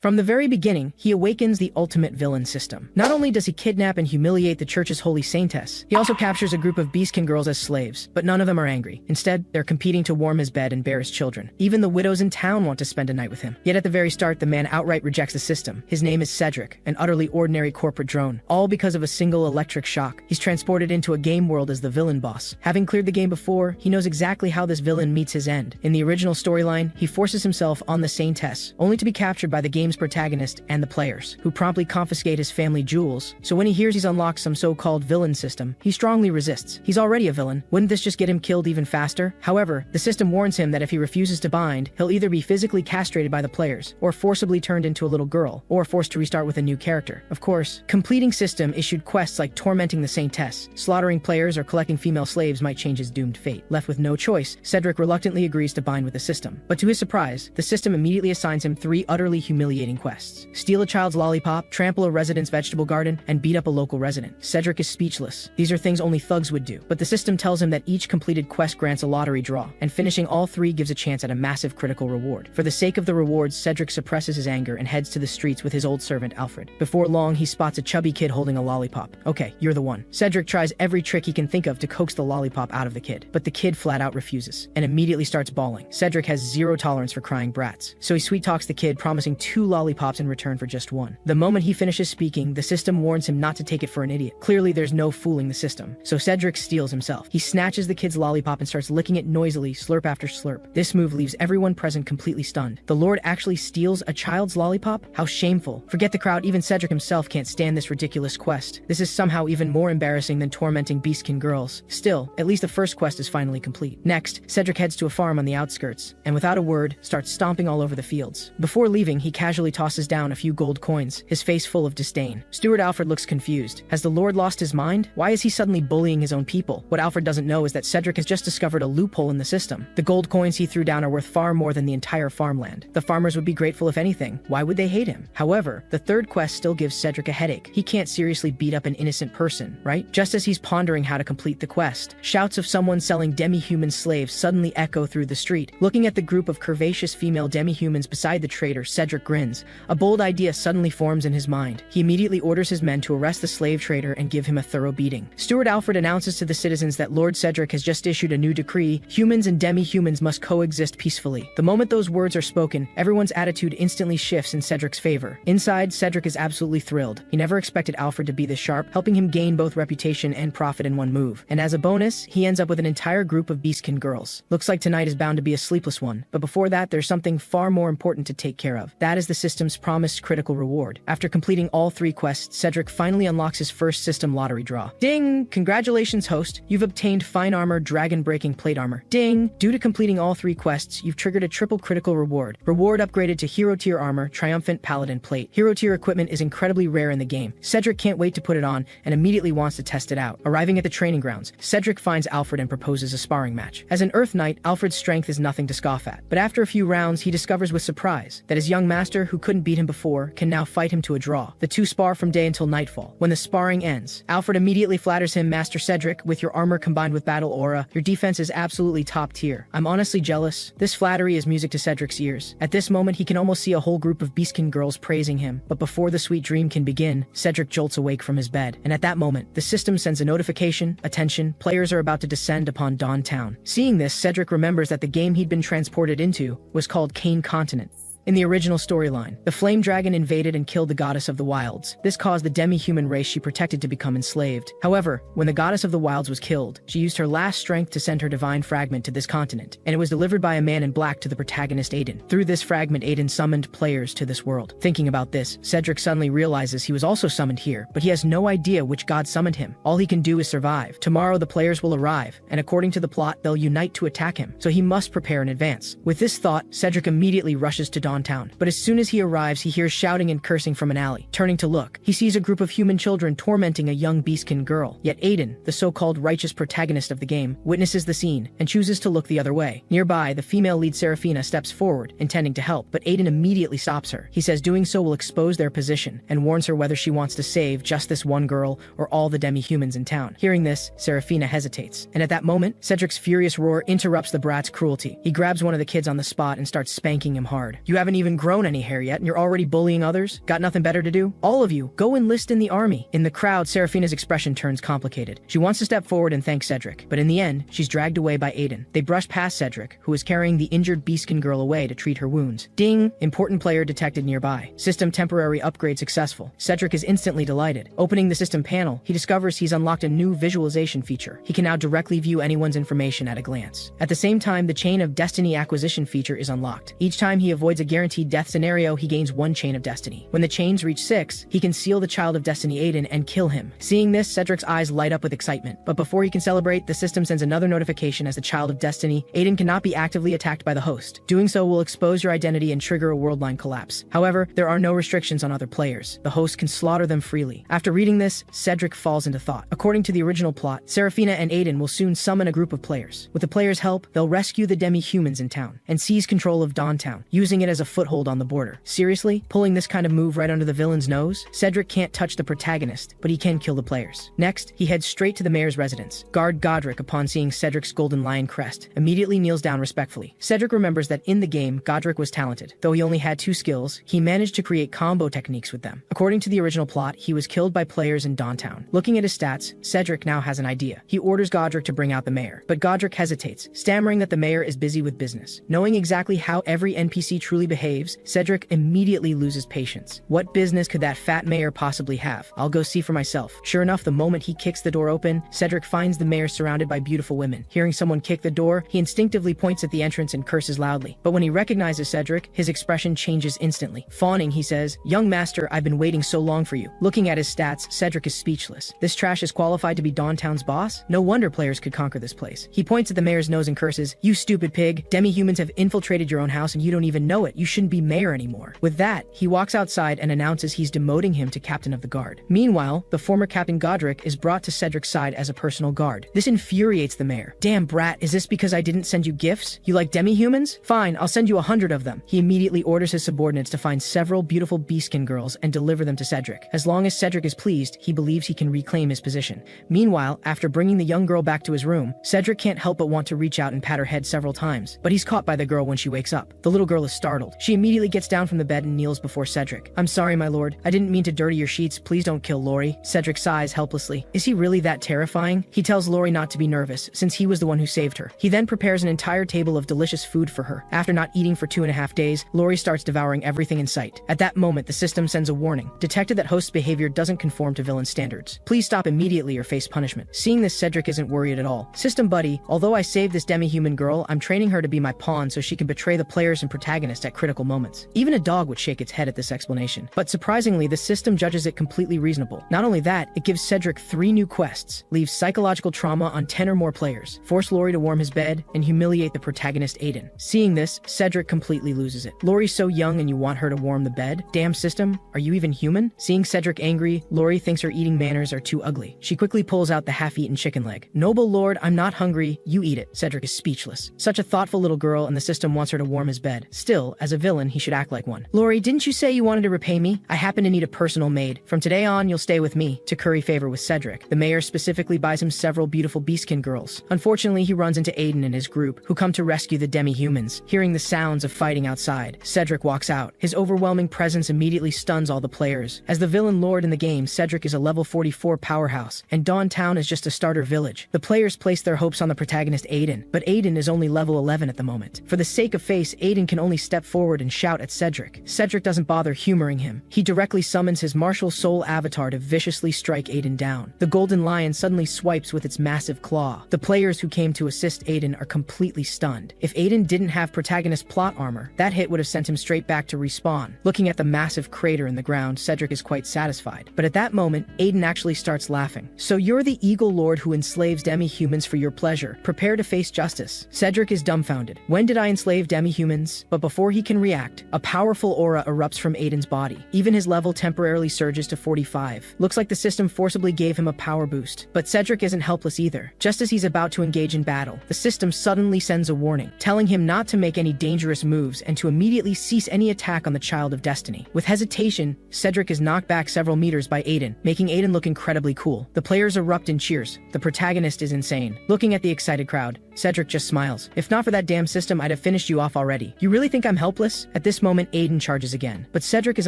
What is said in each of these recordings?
From the very beginning, he awakens the ultimate villain system. Not only does he kidnap and humiliate the church's holy saintess, he also captures a group of beastkin girls as slaves, but none of them are angry. Instead, they're competing to warm his bed and bear his children. Even the widows in town want to spend a night with him. Yet at the very start, the man outright rejects the system. His name is Cedric, an utterly ordinary corporate drone, all because of a single electric shock. He's transported into a game world as the villain boss. Having cleared the game before, he knows exactly how this villain meets his end. In the original storyline, he forces himself on the saintess, only to be captured by the game's protagonist and the players, who promptly confiscate his family jewels. So when he hears he's unlocked some so-called villain system, he strongly resists. He's already a villain. Wouldn't this just get him killed even faster? However, the system warns him that if he refuses to bind, he'll either be physically castrated by the players, or forcibly turned into a little girl, or forced to restart with a new character. Of course, completing system issued quests like tormenting the saintess, slaughtering players, or collecting female slaves might change his doomed fate. Left with no choice, Cedric reluctantly agrees to bind with the system. But to his surprise, the system immediately assigns him 3 utterly humiliating quests: steal a child's lollipop, trample a resident's vegetable garden, and beat up a local resident. Cedric is speechless. These are things only thugs would do. But the system tells him that each completed quest grants a lottery draw, and finishing all 3 gives a chance at a massive critical reward. For the sake of the rewards, Cedric suppresses his anger and heads to the streets with his old servant Alfred. Before long, he spots a chubby kid holding a lollipop. Okay, you're the one. Cedric tries every trick he can think of to coax the lollipop out of the kid, but the kid flat out refuses, and immediately starts bawling. Cedric has zero tolerance for crying brats, so he sweet talks the kid, promising 2 lollipops in return for just 1. The moment he finishes speaking, the system warns him not to take it for an idiot. Clearly, there's no fooling the system, so Cedric steals himself. He snatches the kid's lollipop and starts licking it noisily, slurp after slurp. This move leaves everyone present completely stunned. The Lord actually steals a child's lollipop? How shameful. Forget the crowd, even Cedric himself can't stand this ridiculous quest. This is somehow even more embarrassing than tormenting beastkin girls. Still, at least the first quest is finally complete. Next, Cedric heads to a farm on the outskirts, and without a word, starts stomping all over the fields. Before leaving, he casually tosses down a few gold coins, his face full of disdain. Steward Alfred looks confused. Has the Lord lost his mind? Why is he suddenly bullying his own people? What Alfred doesn't know is that Cedric has just discovered a loophole in the system. The gold coins he threw down are worth far more than the entire farmland. The farmers would be grateful if anything. Why would they hate him? However, the third quest still gives Cedric a headache. He can't seriously beat up an innocent person, right? Just as he's pondering how to complete the quest, shouts of someone selling demi-human slaves suddenly echo through the street. Looking at the group of curvaceous female demi-humans beside the trader, Cedric grins. A bold idea suddenly forms in his mind. He immediately orders his men to arrest the slave trader and give him a thorough beating. Steward Alfred announces to the citizens that Lord Cedric has just issued a new decree: humans and demi-humans must coexist peacefully. The moment those words are spoken, everyone's attitude instantly shifts in Cedric's favor. Inside, Cedric is absolutely thrilled. He never expected Alfred to be this sharp, helping him gain both reputation and profit in one move. And as a bonus, he ends up with an entire group of beastkin girls. Looks like tonight is bound to be a sleepless one, but before that, there's something far more important to take care of. That is the system's promised critical reward. After completing all 3 quests, Cedric finally unlocks his first system lottery draw. Ding! Congratulations, host. You've obtained fine armor, dragon-breaking plate armor. Ding! Due to completing all 3 quests, you've triggered a triple critical reward. Reward upgraded to hero tier armor, triumphant paladin plate. Hero tier equipment is incredibly rare in the game. Cedric can't wait to put it on and immediately wants to test it out. Arriving at the training grounds, Cedric finds Alfred and proposes a sparring match. As an Earth Knight, Alfred's strength is nothing to scoff at. But after a few rounds, he discovers with surprise that his young master, who couldn't beat him before, can now fight him to a draw. The 2 spar from day until nightfall. When the sparring ends, Alfred immediately flatters him, "Master Cedric, with your armor combined with battle aura, your defense is absolutely top tier. I'm honestly jealous." This flattery is music to Cedric's ears. At this moment, he can almost see a whole group of beastkin girls praising him. But before the sweet dream can begin, Cedric jolts awake from his bed. And at that moment, the system sends a notification: attention, players are about to descend upon Dawn Town. Seeing this, Cedric remembers that the game he'd been transported into was called Kane Continent. In the original storyline, the flame dragon invaded and killed the goddess of the wilds. This caused the demi-human race she protected to become enslaved. However, when the goddess of the wilds was killed, she used her last strength to send her divine fragment to this continent, and it was delivered by a man in black to the protagonist Aiden. Through this fragment, Aiden summoned players to this world. Thinking about this, Cedric suddenly realizes he was also summoned here, but he has no idea which god summoned him. All he can do is survive. Tomorrow the players will arrive, and according to the plot, they'll unite to attack him, so he must prepare in advance. With this thought, Cedric immediately rushes to Dawn Town. But as soon as he arrives, he hears shouting and cursing from an alley. Turning to look, he sees a group of human children tormenting a young beastkin girl. Yet Aiden, the so-called righteous protagonist of the game, witnesses the scene and chooses to look the other way. Nearby, the female lead Seraphina steps forward, intending to help, but Aiden immediately stops her. He says doing so will expose their position, and warns her whether she wants to save just this one girl or all the demi-humans in town. Hearing this, Seraphina hesitates, and at that moment, Cedric's furious roar interrupts the brat's cruelty. He grabs one of the kids on the spot and starts spanking him hard. "You have haven't even grown any hair yet and you're already bullying others? Got nothing better to do? All of you, go enlist in the army. In the crowd, Serafina's expression turns complicated. She wants to step forward and thank Cedric, but in the end, she's dragged away by Aiden. They brush past Cedric, who is carrying the injured beastkin girl away to treat her wounds. Ding! Important player detected nearby. System temporary upgrade successful. Cedric is instantly delighted. Opening the system panel, he discovers he's unlocked a new visualization feature. He can now directly view anyone's information at a glance. At the same time, the chain of destiny acquisition feature is unlocked. Each time he avoids a guaranteed death scenario, he gains 1 chain of destiny. When the chains reach 6, he can seal the child of destiny Aiden and kill him. Seeing this, Cedric's eyes light up with excitement. But before he can celebrate, the system sends another notification as the child of destiny. Aiden cannot be actively attacked by the host. Doing so will expose your identity and trigger a worldline collapse. However, there are no restrictions on other players. The host can slaughter them freely. After reading this, Cedric falls into thought. According to the original plot, Serafina and Aiden will soon summon a group of players. With the players' help, they'll rescue the demi-humans in town and seize control of Dawntown, using it as a foothold on the border. Seriously? Pulling this kind of move right under the villain's nose? Cedric can't touch the protagonist, but he can kill the players. Next, he heads straight to the mayor's residence. Guard Godric, upon seeing Cedric's golden lion crest, immediately kneels down respectfully. Cedric remembers that in the game, Godric was talented. Though he only had 2 skills, he managed to create combo techniques with them. According to the original plot, he was killed by players in Dawntown. Looking at his stats, Cedric now has an idea. He orders Godric to bring out the mayor, but Godric hesitates, stammering that the mayor is busy with business. Knowing exactly how every NPC truly behaves, Cedric immediately loses patience. What business could that fat mayor possibly have? I'll go see for myself. Sure enough, the moment he kicks the door open, Cedric finds the mayor surrounded by beautiful women. Hearing someone kick the door, he instinctively points at the entrance and curses loudly. But when he recognizes Cedric, his expression changes instantly. Fawning, he says, "Young master, I've been waiting so long for you." Looking at his stats, Cedric is speechless. This trash is qualified to be Dawntown's boss? No wonder players could conquer this place. He points at the mayor's nose and curses, "You stupid pig. Demi-humans have infiltrated your own house and you don't even know it. You shouldn't be mayor anymore." With that, he walks outside and announces he's demoting him to captain of the guard. Meanwhile, the former Captain Godric is brought to Cedric's side as a personal guard. This infuriates the mayor. "Damn brat, is this because I didn't send you gifts? You like demi-humans? Fine, I'll send you 100 of them." He immediately orders his subordinates to find several beautiful beastkin girls and deliver them to Cedric. As long as Cedric is pleased, he believes he can reclaim his position. Meanwhile, after bringing the young girl back to his room, Cedric can't help but want to reach out and pat her head several times, but he's caught by the girl when she wakes up. The little girl is startled. She immediately gets down from the bed and kneels before Cedric. "I'm sorry, my lord. I didn't mean to dirty your sheets. Please don't kill Lori." Cedric sighs helplessly. Is he really that terrifying? He tells Lori not to be nervous, since he was the one who saved her. He then prepares an entire table of delicious food for her. After not eating for 2.5 days, Lori starts devouring everything in sight. At that moment, the system sends a warning. Detected that host's behavior doesn't conform to villain standards. Please stop immediately or face punishment. Seeing this, Cedric isn't worried at all. System buddy, although I saved this demi-human girl, I'm training her to be my pawn so she can betray the players and protagonist at critical moments. Even a dog would shake its head at this explanation. But surprisingly, the system judges it completely reasonable. Not only that, it gives Cedric 3 new quests, leaves psychological trauma on 10 or more players, force Lori to warm his bed, and humiliate the protagonist Aiden. Seeing this, Cedric completely loses it. Lori's so young and you want her to warm the bed? Damn system, are you even human? Seeing Cedric angry, Lori thinks her eating manners are too ugly. She quickly pulls out the half-eaten chicken leg. "Noble lord, I'm not hungry. You eat it." Cedric is speechless. Such a thoughtful little girl, and the system wants her to warm his bed. Still, as a villain, he should act like one. "Lori, didn't you say you wanted to repay me? I happen to need a personal maid. From today on, you'll stay with me." To curry favor with Cedric, the mayor specifically buys him several beautiful beastkin girls. Unfortunately, he runs into Aiden and his group, who come to rescue the demi-humans. Hearing the sounds of fighting outside, Cedric walks out. His overwhelming presence immediately stuns all the players. As the villain lord in the game, Cedric is a level 44 powerhouse, and Dawntown is just a starter village. The players place their hopes on the protagonist Aiden, but Aiden is only level 11 at the moment. For the sake of face, Aiden can only step forward and shout at Cedric. Cedric doesn't bother humoring him. He directly summons his martial soul avatar to viciously strike Aiden down. The golden lion suddenly swipes with its massive claw. The players who came to assist Aiden are completely stunned. If Aiden didn't have protagonist plot armor, that hit would have sent him straight back to respawn. Looking at the massive crater in the ground, Cedric is quite satisfied. But at that moment, Aiden actually starts laughing. "So you're the eagle lord who enslaves demi-humans for your pleasure. Prepare to face justice." Cedric is dumbfounded. When did I enslave demi-humans? But before he can react, a powerful aura erupts from Aiden's body. Even his level temporarily surges to 45. Looks like the system forcibly gave him a power boost. But Cedric isn't helpless either. Just as he's about to engage in battle, the system suddenly sends a warning, telling him not to make any dangerous moves and to immediately cease any attack on the child of destiny. With hesitation, Cedric is knocked back several meters by Aiden, making Aiden look incredibly cool. The players erupt in cheers. The protagonist is insane. Looking at the excited crowd, Cedric just smiles. If not for that damn system, I'd have finished you off already. You really think I'm helpless? At this moment, Aiden charges again. But Cedric is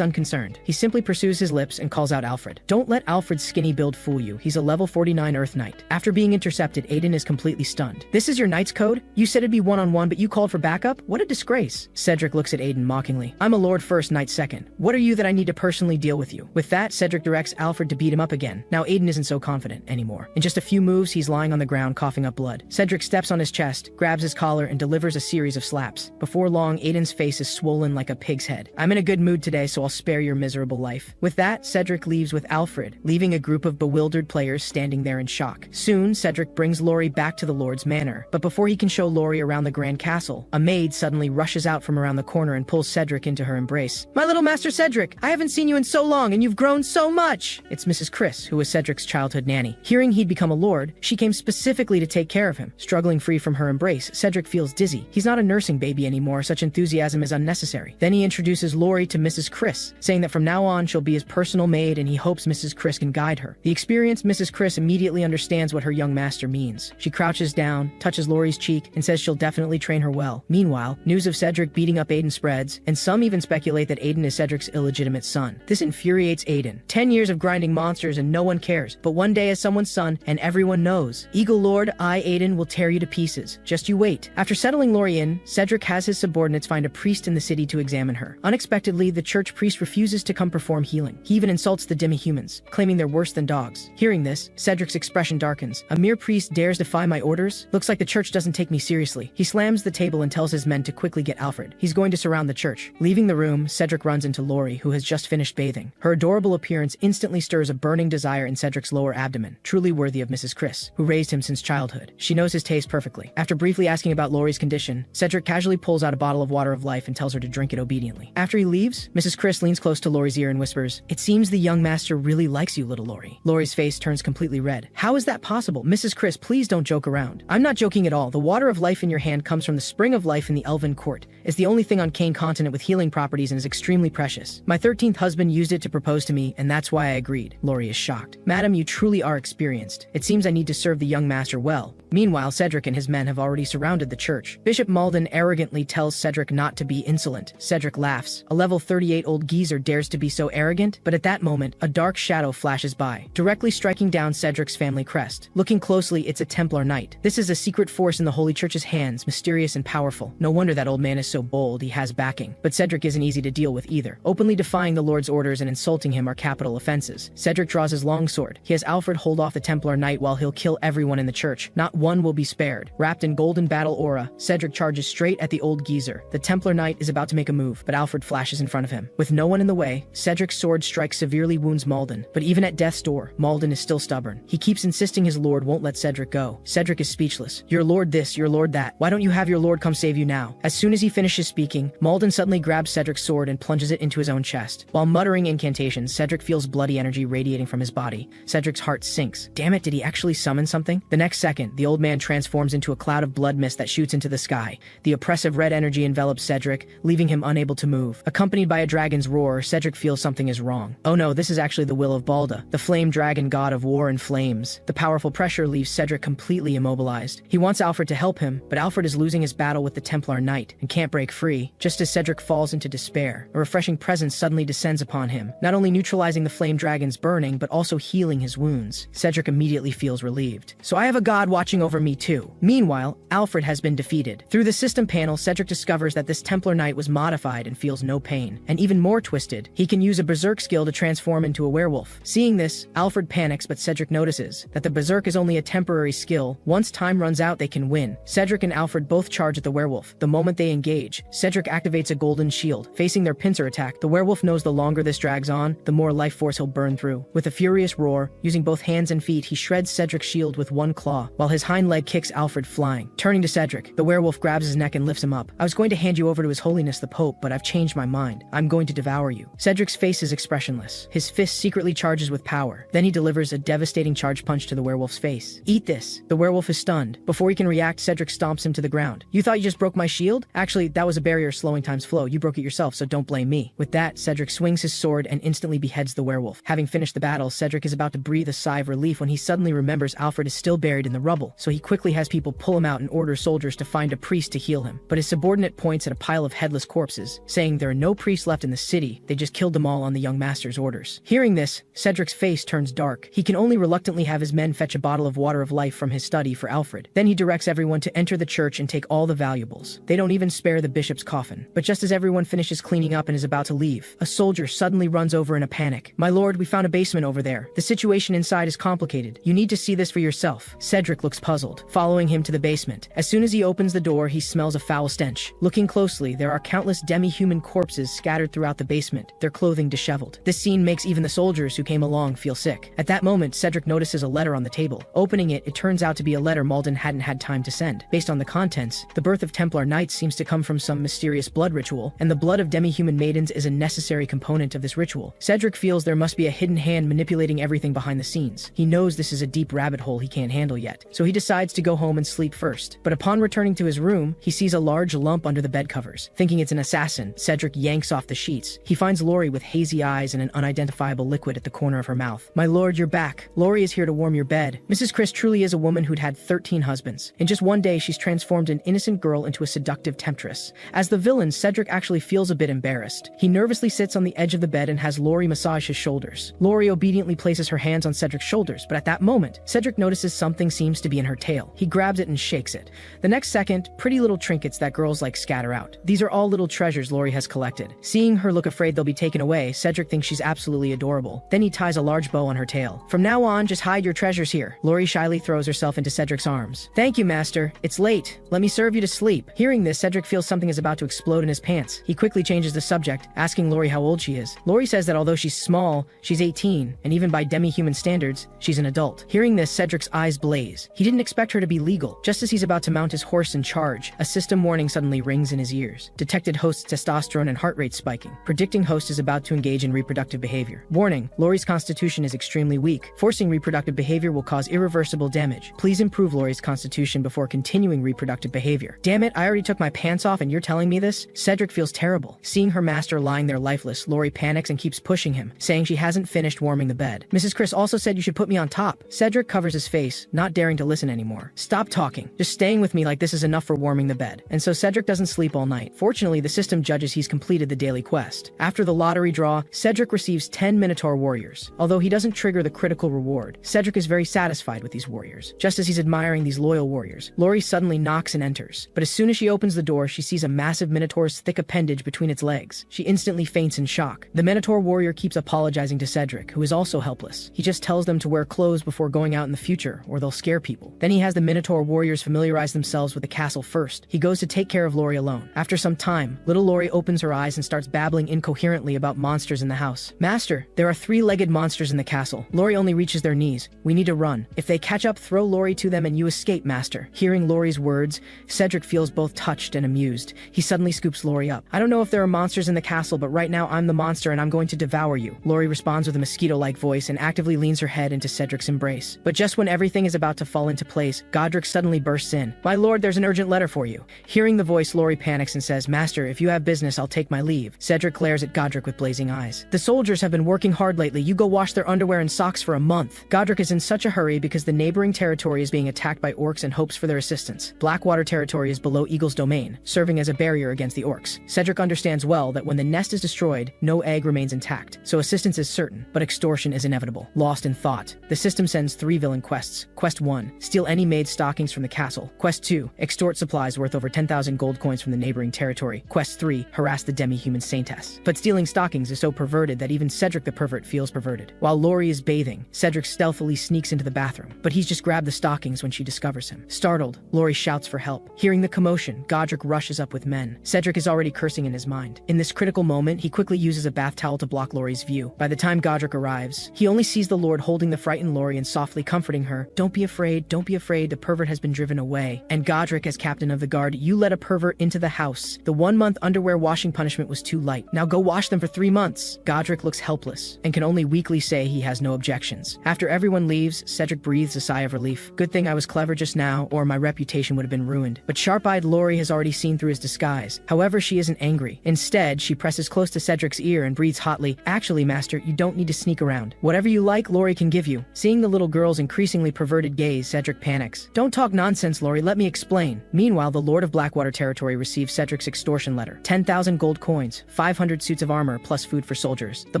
unconcerned. He simply pursues his lips and calls out Alfred. Don't let Alfred's skinny build fool you. He's a level 49 Earth Knight. After being intercepted, Aiden is completely stunned. This is your knight's code? You said it'd be one-on-one, but you called for backup? What a disgrace. Cedric looks at Aiden mockingly. I'm a lord first, knight second. What are you that I need to personally deal with you? With that, Cedric directs Alfred to beat him up again. Now Aiden isn't so confident anymore. In just a few moves, he's lying on the ground coughing up blood. Cedric steps on his chest, grabs his collar, and delivers a series of slaps. Before long, Aiden's face is swollen like a pig's head. I'm in a good mood today, so I'll spare your miserable life. With that, Cedric leaves with Alfred, leaving a group of bewildered players standing there in shock. Soon, Cedric brings Laurie back to the Lord's manor. But before he can show Laurie around the grand castle, a maid suddenly rushes out from around the corner and pulls Cedric into her embrace. My little Master Cedric, I haven't seen you in so long, and you've grown so much! It's Mrs. Chris, who was Cedric's childhood nanny. Hearing he'd become a lord, she came specifically to take care of him. Struggling free from her embrace, Cedric feels dizzy. He's not a nursing baby anymore, such enthusiasm is unnecessary. Then he introduces Laurie to Mrs. Chris, saying that from now on she'll be his personal maid and he hopes Mrs. Chris can guide her. The experienced Mrs. Chris immediately understands what her young master means. She crouches down, touches Laurie's cheek, and says she'll definitely train her well. Meanwhile, news of Cedric beating up Aiden spreads, and some even speculate that Aiden is Cedric's illegitimate son. This infuriates Aiden. 10 years of grinding monsters and no one cares, but one day as someone's son, and everyone knows. Eagle Lord, I, Aiden, will tear you to pieces. Just you wait. After settling Laurie in, Cedric has his subordinates find a priest in the city to examine her. Unexpectedly, the church priest refuses to come perform healing. He even insults the demi-humans, claiming they're worse than dogs. Hearing this, Cedric's expression darkens. A mere priest dares defy my orders? Looks like the church doesn't take me seriously. He slams the table and tells his men to quickly get Alfred. He's going to surround the church. Leaving the room, Cedric runs into Laurie, who has just finished bathing. Her adorable appearance instantly stirs a burning desire in Cedric's lower abdomen, truly worthy of Mrs. Chris, who raised him since childhood. She knows his taste perfectly. After briefly asking about Laurie's condition, Cedric casually pulls out a bottle of water of life and tells her to drink it obediently. After he leaves, Mrs. Chris leans close to Laurie's ear and whispers, "It seems the young master really likes you, little Laurie." Laurie's face turns completely red. How is that possible? Mrs. Chris, please don't joke around. I'm not joking at all. The water of life in your hand comes from the spring of life in the Elven court. It's the only thing on Kane continent with healing properties and is extremely precious. My 13th husband used it to propose to me, and that's why I agreed. Laurie is shocked. Madam, you truly are experienced. It seems I need to serve the young master well. Meanwhile, Cedric and his men have already surrounded the church. Bishop Malden arrogantly tells Cedric not to be insolent. Cedric laughs. A level 38 old geezer dares to be so arrogant, but at that moment, a dark shadow flashes by, directly striking down Cedric's family crest. Looking closely, it's a Templar Knight. This is a secret force in the Holy Church's hands, mysterious and powerful. No wonder that old man is so bold, he has backing. But Cedric isn't easy to deal with either. Openly defying the Lord's orders and insulting him are capital offenses. Cedric draws his longsword. He has Alfred hold off the Templar Knight while he'll kill everyone in the church. Not one will be spared. Wrapped in golden battle aura, Cedric charges straight at the old geezer. The Templar Knight is about to make a move, but Alfred flashes in front of him. With no one in the way, Cedric's sword strikes severely wounds Malden. But even at death's door, Malden is still stubborn. He keeps insisting his lord won't let Cedric go. Cedric is speechless. Your lord this, your lord that. Why don't you have your lord come save you now? As soon as he finishes speaking, Malden suddenly grabs Cedric's sword and plunges it into his own chest. While muttering incantations, Cedric feels bloody energy radiating from his body. Cedric's heart sinks. Damn it, did he actually summon something? The next second, the old man transforms into a cloud of blood mist that shoots into the sky. The oppressive red energy envelops Cedric, leaving him unable to move. Accompanied by a dragon's roar, Cedric feels something is wrong. Oh no, this is actually the will of Balda, the flame dragon god of war and flames. The powerful pressure leaves Cedric completely immobilized. He wants Alfred to help him, but Alfred is losing his battle with the Templar Knight and can't break free. Just as Cedric falls into despair, a refreshing presence suddenly descends upon him, not only neutralizing the flame dragon's burning, but also healing his wounds. Cedric immediately feels relieved. So I have a god watching over me too. Meanwhile, Alfred has been defeated. Through the system panel, Cedric discovers that this Templar Knight was modified and feels no pain. And even more twisted, he can use a berserk skill to transform into a werewolf. Seeing this, Alfred panics, but Cedric notices that the berserk is only a temporary skill. Once time runs out, they can win. Cedric and Alfred both charge at the werewolf. The moment they engage, Cedric activates a golden shield. Facing their pincer attack, the werewolf knows the longer this drags on, the more life force he'll burn through. With a furious roar, using both hands and feet, he shreds Cedric's shield with one claw, while his hind leg kicks Alfred flying. Turning to Cedric, the werewolf grabs his neck and lifts him up. I was going to hand you over to His Holiness the Pope, but I've changed my mind. I'm going to devour you. Cedric's face is expressionless. His fist secretly charges with power. Then he delivers a devastating charge punch to the werewolf's face. Eat this. The werewolf is stunned. Before he can react, Cedric stomps him to the ground. You thought you just broke my shield? Actually, that was a barrier slowing time's flow. You broke it yourself, so don't blame me. With that, Cedric swings his sword and instantly beheads the werewolf. Having finished the battle, Cedric is about to breathe a sigh of relief when he suddenly remembers Alfred is still buried in the rubble. so he quickly has people pull him out and orders soldiers to find a priest to heal him. But his subordinate points at a pile of headless corpses, saying there are no priests left in the city, they just killed them all on the young master's orders. Hearing this, Cedric's face turns dark. He can only reluctantly have his men fetch a bottle of water of life from his study for Alfred. Then he directs everyone to enter the church and take all the valuables. They don't even spare the bishop's coffin. But just as everyone finishes cleaning up and is about to leave, a soldier suddenly runs over in a panic. "My lord, we found a basement over there. The situation inside is complicated. You need to see this for yourself." Cedric looks puzzled, following him to the basement. As soon as he opens the door, he smells a foul stench. Looking closely, there are countless demi-human corpses scattered throughout the basement, their clothing disheveled. This scene makes even the soldiers who came along feel sick. At that moment, Cedric notices a letter on the table. Opening it, it turns out to be a letter Malden hadn't had time to send. Based on the contents, the birth of Templar Knights seems to come from some mysterious blood ritual, and the blood of demi-human maidens is a necessary component of this ritual. Cedric feels there must be a hidden hand manipulating everything behind the scenes. He knows this is a deep rabbit hole he can't handle yet, so he decides to go home and sleep first. But upon returning to his room, he sees a large lump under the bed covers. Thinking it's an assassin, Cedric yanks off the sheets. He finds Lori with hazy eyes and an unidentifiable liquid at the corner of her mouth. "My lord, you're back. Lori is here to warm your bed." Mrs. Chris truly is a woman who'd had 13 husbands. In just one day, she's transformed an innocent girl into a seductive temptress. As the villain, Cedric actually feels a bit embarrassed. He nervously sits on the edge of the bed and has Lori massage his shoulders. Lori obediently places her hands on Cedric's shoulders, but at that moment, Cedric notices something seems to be in her tail. He grabs it and shakes it. The next second, pretty little trinkets that girls like scatter out. These are all little treasures Lori has collected. Seeing her look afraid they'll be taken away, Cedric thinks she's absolutely adorable. Then he ties a large bow on her tail. "From now on, just hide your treasures here." Lori shyly throws herself into Cedric's arms. "Thank you, master. It's late. Let me serve you to sleep." Hearing this, Cedric feels something is about to explode in his pants. He quickly changes the subject, asking Lori how old she is. Lori says that although she's small, she's 18, and even by demi-human standards, she's an adult. Hearing this, Cedric's eyes blaze. He didn't expect her to be legal. Just as he's about to mount his horse and charge, a system warning suddenly rings in his ears. Detected host's testosterone and heart rate spiking, predicting host is about to engage in reproductive behavior. Warning, Lori's constitution is extremely weak. Forcing reproductive behavior will cause irreversible damage. Please improve Lori's constitution before continuing reproductive behavior. Damn it, I already took my pants off and you're telling me this? Cedric feels terrible. Seeing her master lying there lifeless, Lori panics and keeps pushing him, saying she hasn't finished warming the bed. "Mrs. Chris also said you should put me on top." Cedric covers his face, not daring to listen anymore. "Stop talking. Just staying with me like this is enough for warming the bed." And so Cedric doesn't sleep all night. Fortunately, the system judges he's completed the daily quest. After the lottery draw, Cedric receives 10 Minotaur warriors. Although he doesn't trigger the critical reward, Cedric is very satisfied with these warriors. Just as he's admiring these loyal warriors, Lori suddenly knocks and enters. But as soon as she opens the door, she sees a massive Minotaur's thick appendage between its legs. She instantly faints in shock. The Minotaur warrior keeps apologizing to Cedric, who is also helpless. He just tells them to wear clothes before going out in the future, or they'll scare people. Then he has the Minotaur warriors familiarize themselves with the castle first. He goes to take care of Lori alone. After some time, little Lori opens her eyes and starts babbling incoherently about monsters in the house. "Master, there are 3-legged monsters in the castle." Lori only reaches their knees. "We need to run. If they catch up, throw Lori to them and you escape, master." Hearing Lori's words, Cedric feels both touched and amused. He suddenly scoops Lori up. "I don't know if there are monsters in the castle, but right now I'm the monster and I'm going to devour you." Lori responds with a mosquito-like voice and actively leans her head into Cedric's embrace. But just when everything is about to fall into place, Godric suddenly bursts in. "My lord, there's an urgent letter for you." Hearing the voice, Lori panics and says, "Master, if you have business, I'll take my leave." Cedric glares at Godric with blazing eyes. "The soldiers have been working hard lately. You go wash their underwear and socks for a month." Godric is in such a hurry because the neighboring territory is being attacked by orcs and hopes for their assistance. Blackwater territory is below Eagle's domain, serving as a barrier against the orcs. Cedric understands well that when the nest is destroyed, no egg remains intact, so assistance is certain, but extortion is inevitable. Lost in thought, the system sends 3 villain quests. Quest 1, steal any maid stockings from the castle. Quest 2, extort supplies worth over 10,000 gold coins from the neighboring territory. Quest 3, harass the demi-human saintess. But stealing stockings is so perverted that even Cedric the pervert feels perverted. While Lori is bathing, Cedric stealthily sneaks into the bathroom, but he's just grabbed the stockings when she discovers him. Startled, Lori shouts for help. Hearing the commotion, Godric rushes up with men. Cedric is already cursing in his mind. In this critical moment, he quickly uses a bath towel to block Lori's view. By the time Godric arrives, he only sees the Lord holding the frightened Lori and softly comforting her. "Don't be afraid, don't be afraid, the pervert has been driven away." And Godric, as captain of the guard, "You let a pervert into the house. The 1-month underwear washing punishment was too light. Now go wash them for 3 months." Godric looks helpless and can only weakly say he has no objections. After everyone leaves, Cedric breathes a sigh of relief. "Good thing I was clever just now, or my reputation would have been ruined." But sharp-eyed Lori has already seen through his disguise. However, she isn't angry. Instead, she presses close to Cedric's ear and breathes hotly, "Actually, master, you don't need to sneak around. Whatever you like, Lori can give you." Seeing the little girl's increasingly perverted gaze, Cedric Cedric panics. "Don't talk nonsense, Lori, let me explain." Meanwhile, the Lord of Blackwater territory receives Cedric's extortion letter. 10,000 gold coins, 500 suits of armor, plus food for soldiers. The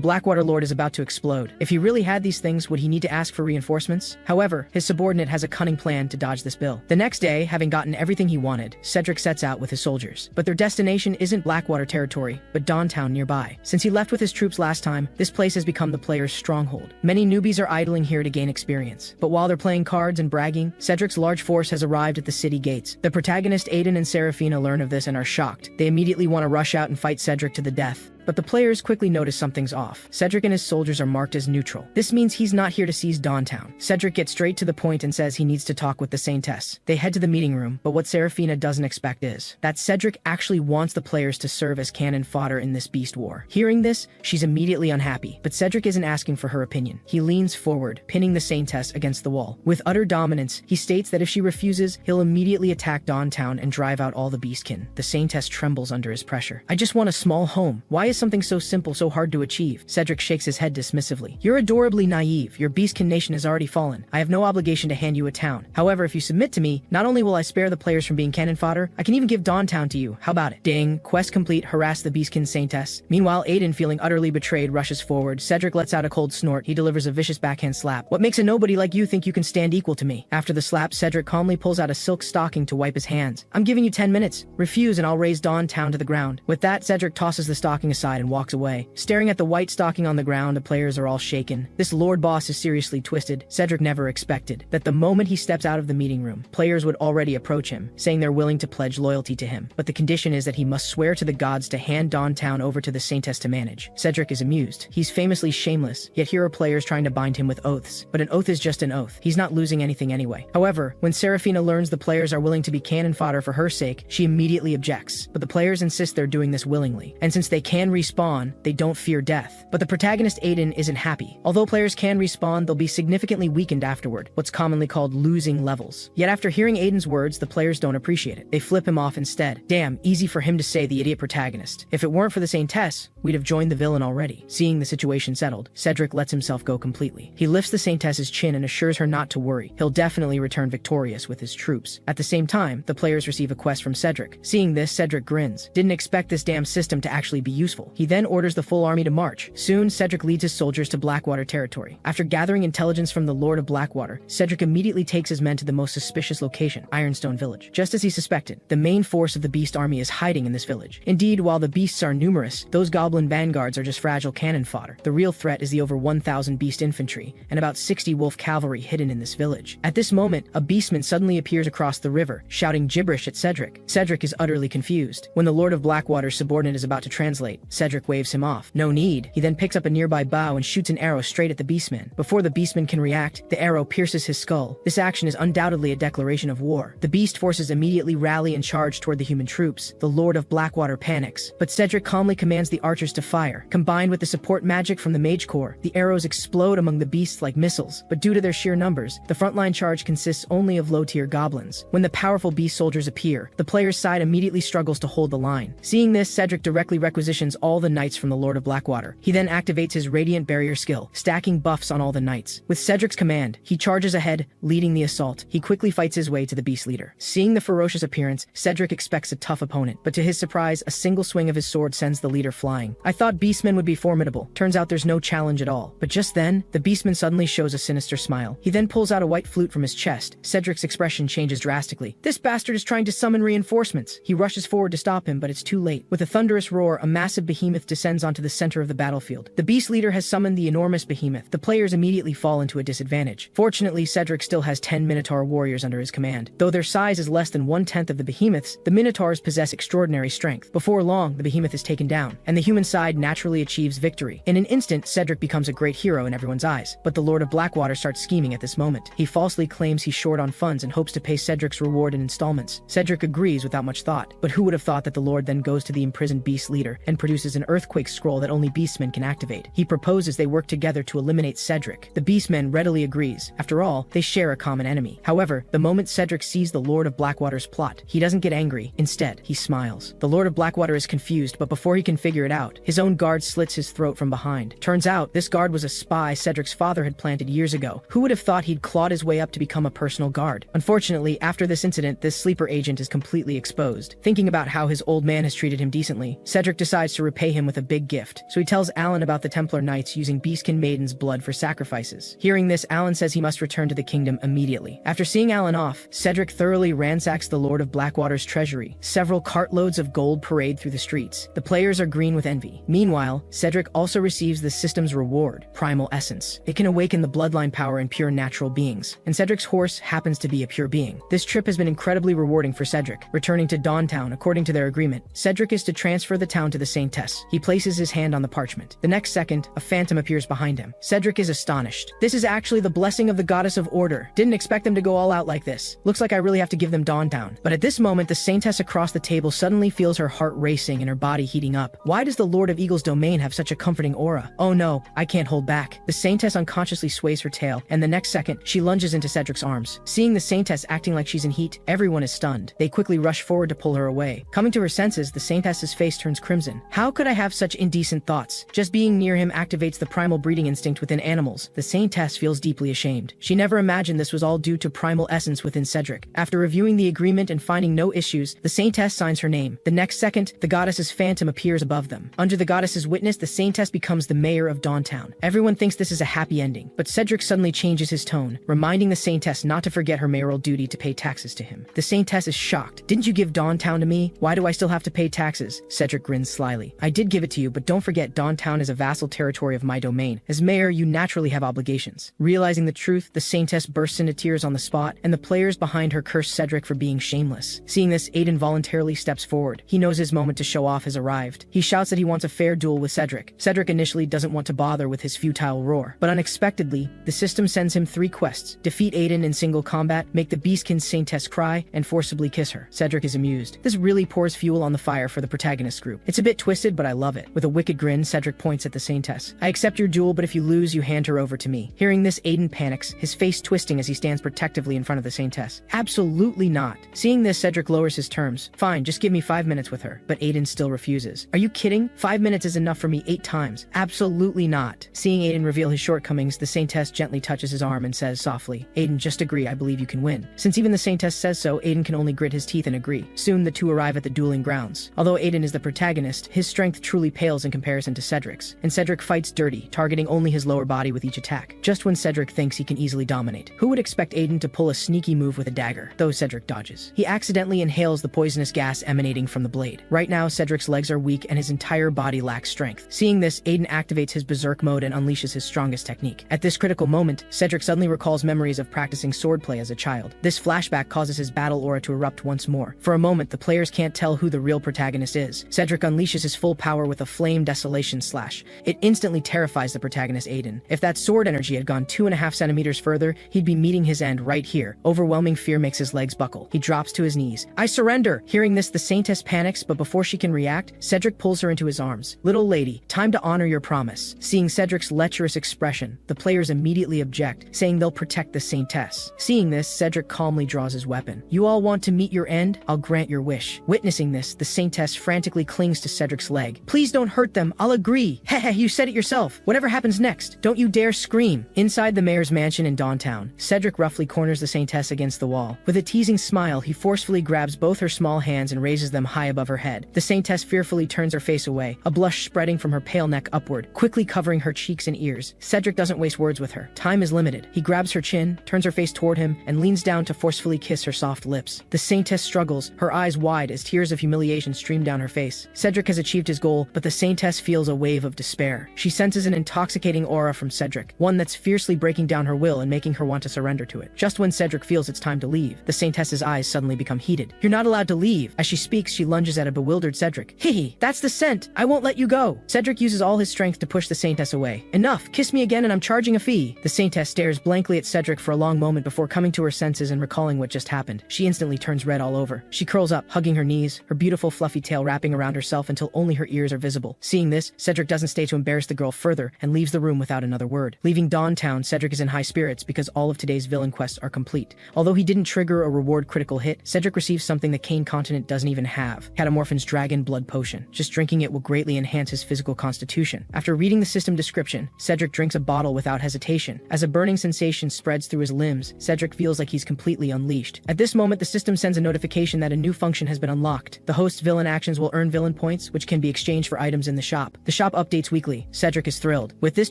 Blackwater Lord is about to explode. If he really had these things, would he need to ask for reinforcements? However, his subordinate has a cunning plan to dodge this bill. The next day, having gotten everything he wanted, Cedric sets out with his soldiers. But their destination isn't Blackwater territory, but Dawntown nearby. Since he left with his troops last time, this place has become the player's stronghold. Many newbies are idling here to gain experience. But while they're playing cards and bragging, Cedric's large force has arrived at the city gates. The protagonist Aiden and Seraphina learn of this and are shocked. They immediately want to rush out and fight Cedric to the death. But the players quickly notice something's off. Cedric and his soldiers are marked as neutral. This means he's not here to seize Dawntown. Cedric gets straight to the point and says he needs to talk with the Saintess. They head to the meeting room, but what Seraphina doesn't expect is that Cedric actually wants the players to serve as cannon fodder in this beast war. Hearing this, she's immediately unhappy, but Cedric isn't asking for her opinion. He leans forward, pinning the Saintess against the wall. With utter dominance, he states that if she refuses, he'll immediately attack Dawntown and drive out all the beastkin. The Saintess trembles under his pressure. "I just want a small home. Why is something so simple so hard to achieve?" Cedric shakes his head dismissively. "You're adorably naive. Your beastkin nation has already fallen. I have no obligation to hand you a town. However, if you submit to me, not only will I spare the players from being cannon fodder, I can even give Dawntown to you. How about it?" Ding. Quest complete. Harass the beastkin Saintess. Meanwhile, Aiden, feeling utterly betrayed, rushes forward. Cedric lets out a cold snort. He delivers a vicious backhand slap. "What makes a nobody like you think you can stand equal to me?" After the slap, Cedric calmly pulls out a silk stocking to wipe his hands. "I'm giving you 10 minutes. Refuse and I'll raise Dawntown to the ground." With that, Cedric tosses the stocking aside and walks away. Staring at the white stocking on the ground, the players are all shaken. This Lord Boss is seriously twisted. Cedric never expected that the moment he steps out of the meeting room, players would already approach him, saying they're willing to pledge loyalty to him. But the condition is that he must swear to the gods to hand Dawntown over to the Saintess to manage. Cedric is amused. He's famously shameless, yet here are players trying to bind him with oaths. But an oath is just an oath. He's not losing anything anyway. However, when Seraphina learns the players are willing to be cannon fodder for her sake, she immediately objects. But the players insist they're doing this willingly. And since they can respawn, they don't fear death. But the protagonist Aiden isn't happy. Although players can respawn, they'll be significantly weakened afterward, what's commonly called losing levels. Yet after hearing Aiden's words, the players don't appreciate it. They flip him off instead. Damn, easy for him to say, the idiot protagonist. If it weren't for the Saintess, we'd have joined the villain already. Seeing the situation settled, Cedric lets himself go completely. He lifts the Saintess's chin and assures her not to worry. He'll definitely return victorious with his troops. At the same time, the players receive a quest from Cedric. Seeing this, Cedric grins. Didn't expect this damn system to actually be useful. He then orders the full army to march. Soon, Cedric leads his soldiers to Blackwater territory. After gathering intelligence from the Lord of Blackwater, Cedric immediately takes his men to the most suspicious location, Ironstone Village. Just as he suspected, the main force of the beast army is hiding in this village. Indeed, while the beasts are numerous, those goblin vanguards are just fragile cannon fodder. The real threat is the over 1,000 beast infantry and about 60 wolf cavalry hidden in this village. At this moment, a beastman suddenly appears across the river, shouting gibberish at Cedric. Cedric is utterly confused. When the Lord of Blackwater's subordinate is about to translate, Cedric waves him off. No need. He then picks up a nearby bow and shoots an arrow straight at the beastman. Before the beastman can react, the arrow pierces his skull. This action is undoubtedly a declaration of war. The beast forces immediately rally and charge toward the human troops. The Lord of Blackwater panics, but Cedric calmly commands the archers to fire. Combined with the support magic from the mage corps, the arrows explode among the beasts like missiles. But due to their sheer numbers, the frontline charge consists only of low-tier goblins. When the powerful beast soldiers appear, the player's side immediately struggles to hold the line. Seeing this, Cedric directly requisitions all the knights from the Lord of Blackwater. He then activates his Radiant Barrier skill, stacking buffs on all the knights. With Cedric's command, he charges ahead, leading the assault. He quickly fights his way to the beast leader. Seeing the ferocious appearance, Cedric expects a tough opponent, but to his surprise, a single swing of his sword sends the leader flying. I thought beastmen would be formidable. Turns out there's no challenge at all. But just then, the beastman suddenly shows a sinister smile. He then pulls out a white flute from his chest. Cedric's expression changes drastically. This bastard is trying to summon reinforcements. He rushes forward to stop him, but it's too late. With a thunderous roar, a massive behemoth descends onto the center of the battlefield. The beast leader has summoned the enormous behemoth. The players immediately fall into a disadvantage. Fortunately, Cedric still has 10 Minotaur warriors under his command. Though their size is less than 1/10 of the behemoth's, the Minotaurs possess extraordinary strength. Before long, the behemoth is taken down, and the human side naturally achieves victory. In an instant, Cedric becomes a great hero in everyone's eyes. But the Lord of Blackwater starts scheming at this moment. He falsely claims he's short on funds and hopes to pay Cedric's reward in installments. Cedric agrees without much thought. But who would have thought that the Lord then goes to the imprisoned beast leader and produces produces an earthquake scroll that only beastmen can activate. He proposes they work together to eliminate Cedric. The beastman readily agrees. After all, they share a common enemy. However, the moment Cedric sees the Lord of Blackwater's plot, he doesn't get angry. Instead, he smiles. The Lord of Blackwater is confused, but before he can figure it out, his own guard slits his throat from behind. Turns out, this guard was a spy Cedric's father had planted years ago. Who would have thought he'd clawed his way up to become a personal guard? Unfortunately, after this incident, this sleeper agent is completely exposed. Thinking about how his old man has treated him decently, Cedric decides to repay him with a big gift. So he tells Alan about the Templar Knights using beastkin maiden's blood for sacrifices. Hearing this, Alan says he must return to the kingdom immediately. After seeing Alan off, Cedric thoroughly ransacks the Lord of Blackwater's treasury. Several cartloads of gold parade through the streets. The players are green with envy. Meanwhile, Cedric also receives the system's reward, Primal Essence. It can awaken the bloodline power in pure natural beings, and Cedric's horse happens to be a pure being. This trip has been incredibly rewarding for Cedric. Returning to Dawntown, according to their agreement, Cedric is to transfer the town to the Saintess. He places his hand on the parchment. The next second, a phantom appears behind him. Cedric is astonished. This is actually the blessing of the Goddess of Order. Didn't expect them to go all out like this. Looks like I really have to give them Dawntown. But at this moment, the Saintess across the table suddenly feels her heart racing and her body heating up. Why does the Lord of Eagle's domain have such a comforting aura? Oh no, I can't hold back. The Saintess unconsciously sways her tail, and the next second, she lunges into Cedric's arms. Seeing the Saintess acting like she's in heat, everyone is stunned. They quickly rush forward to pull her away. Coming to her senses, the Saintess's face turns crimson. How could I have such indecent thoughts? Just being near him activates the primal breeding instinct within animals. The Saintess feels deeply ashamed. She never imagined this was all due to primal essence within Cedric. After reviewing the agreement and finding no issues, the Saintess signs her name. The next second, the goddess's phantom appears above them. Under the goddess's witness, the Saintess becomes the mayor of Dawntown. Everyone thinks this is a happy ending, but Cedric suddenly changes his tone, reminding the Saintess not to forget her mayoral duty to pay taxes to him. The Saintess is shocked. Didn't you give Dawntown to me? Why do I still have to pay taxes? Cedric grins slyly. I did give it to you, but don't forget Dawntown is a vassal territory of my domain. As mayor, you naturally have obligations. Realizing the truth, the Saintess bursts into tears on the spot, and the players behind her curse Cedric for being shameless. Seeing this, Aiden voluntarily steps forward. He knows his moment to show off has arrived. He shouts that he wants a fair duel with Cedric. Cedric initially doesn't want to bother with his futile roar, but unexpectedly, the system sends him 3 quests: defeat Aiden in single combat, make the beastkin Saintess cry, and forcibly kiss her. Cedric is amused. This really pours fuel on the fire for the protagonist group. It's a bit twisted, but I love it. With a wicked grin, Cedric points at the Saintess. I accept your duel, but if you lose, you hand her over to me. Hearing this, Aiden panics, his face twisting as he stands protectively in front of the Saintess. Absolutely not. Seeing this, Cedric lowers his terms. Fine, just give me 5 minutes with her. But Aiden still refuses. Are you kidding? 5 minutes is enough for me 8 times. Absolutely not. Seeing Aiden reveal his shortcomings, the Saintess gently touches his arm and says softly, Aiden, just agree, I believe you can win. Since even the Saintess says so, Aiden can only grit his teeth and agree. Soon the two arrive at the dueling grounds. Although Aiden is the protagonist, his strength truly pales in comparison to Cedric's, and Cedric fights dirty, targeting only his lower body with each attack, just when Cedric thinks he can easily dominate. Who would expect Aiden to pull a sneaky move with a dagger? Though Cedric dodges. He accidentally inhales the poisonous gas emanating from the blade. Right now, Cedric's legs are weak and his entire body lacks strength. Seeing this, Aiden activates his berserk mode and unleashes his strongest technique. At this critical moment, Cedric suddenly recalls memories of practicing swordplay as a child. This flashback causes his battle aura to erupt once more. For a moment, the players can't tell who the real protagonist is. Cedric unleashes his full power with a flame desolation slash. It instantly terrifies the protagonist Aiden. If that sword energy had gone 2.5 centimeters further, he'd be meeting his end right here. Overwhelming fear makes his legs buckle. He drops to his knees. I surrender! Hearing this, the Saintess panics, but before she can react, Cedric pulls her into his arms. Little lady, time to honor your promise. Seeing Cedric's lecherous expression, the players immediately object, saying they'll protect the Saintess. Seeing this, Cedric calmly draws his weapon. You all want to meet your end? I'll grant your wish. Witnessing this, the Saintess frantically clings to Cedric's leg. Please don't hurt them, I'll agree. Heh, you said it yourself. Whatever happens next, don't you dare scream. Inside the mayor's mansion in Dawntown, Cedric roughly corners the Saintess against the wall. With a teasing smile, he forcefully grabs both her small hands and raises them high above her head. The Saintess fearfully turns her face away, a blush spreading from her pale neck upward, quickly covering her cheeks and ears. Cedric doesn't waste words with her. Time is limited. He grabs her chin, turns her face toward him, and leans down to forcefully kiss her soft lips. The Saintess struggles, her eyes wide as tears of humiliation stream down her face. Cedric has achieved his goal, but the Saintess feels a wave of despair. She senses an intoxicating aura from Cedric, one that's fiercely breaking down her will and making her want to surrender to it. Just when Cedric feels it's time to leave, the Saintess's eyes suddenly become heated. You're not allowed to leave. As she speaks, she lunges at a bewildered Cedric. Hee, that's the scent. I won't let you go. Cedric uses all his strength to push the Saintess away. Enough. Kiss me again and I'm charging a fee. The Saintess stares blankly at Cedric for a long moment before coming to her senses and recalling what just happened. She instantly turns red all over. She curls up, hugging her knees, her beautiful fluffy tail wrapping around herself until only only her ears are visible. Seeing this, Cedric doesn't stay to embarrass the girl further and leaves the room without another word. Leaving Dawntown, Cedric is in high spirits because all of today's villain quests are complete. Although he didn't trigger a reward critical hit, Cedric receives something the Kane continent doesn't even have: Catamorphin's Dragon Blood Potion. Just drinking it will greatly enhance his physical constitution. After reading the system description, Cedric drinks a bottle without hesitation. As a burning sensation spreads through his limbs, Cedric feels like he's completely unleashed. At this moment, the system sends a notification that a new function has been unlocked. The host's villain actions will earn villain points, which can be exchanged for items in the shop. The shop updates weekly. Cedric is thrilled. With this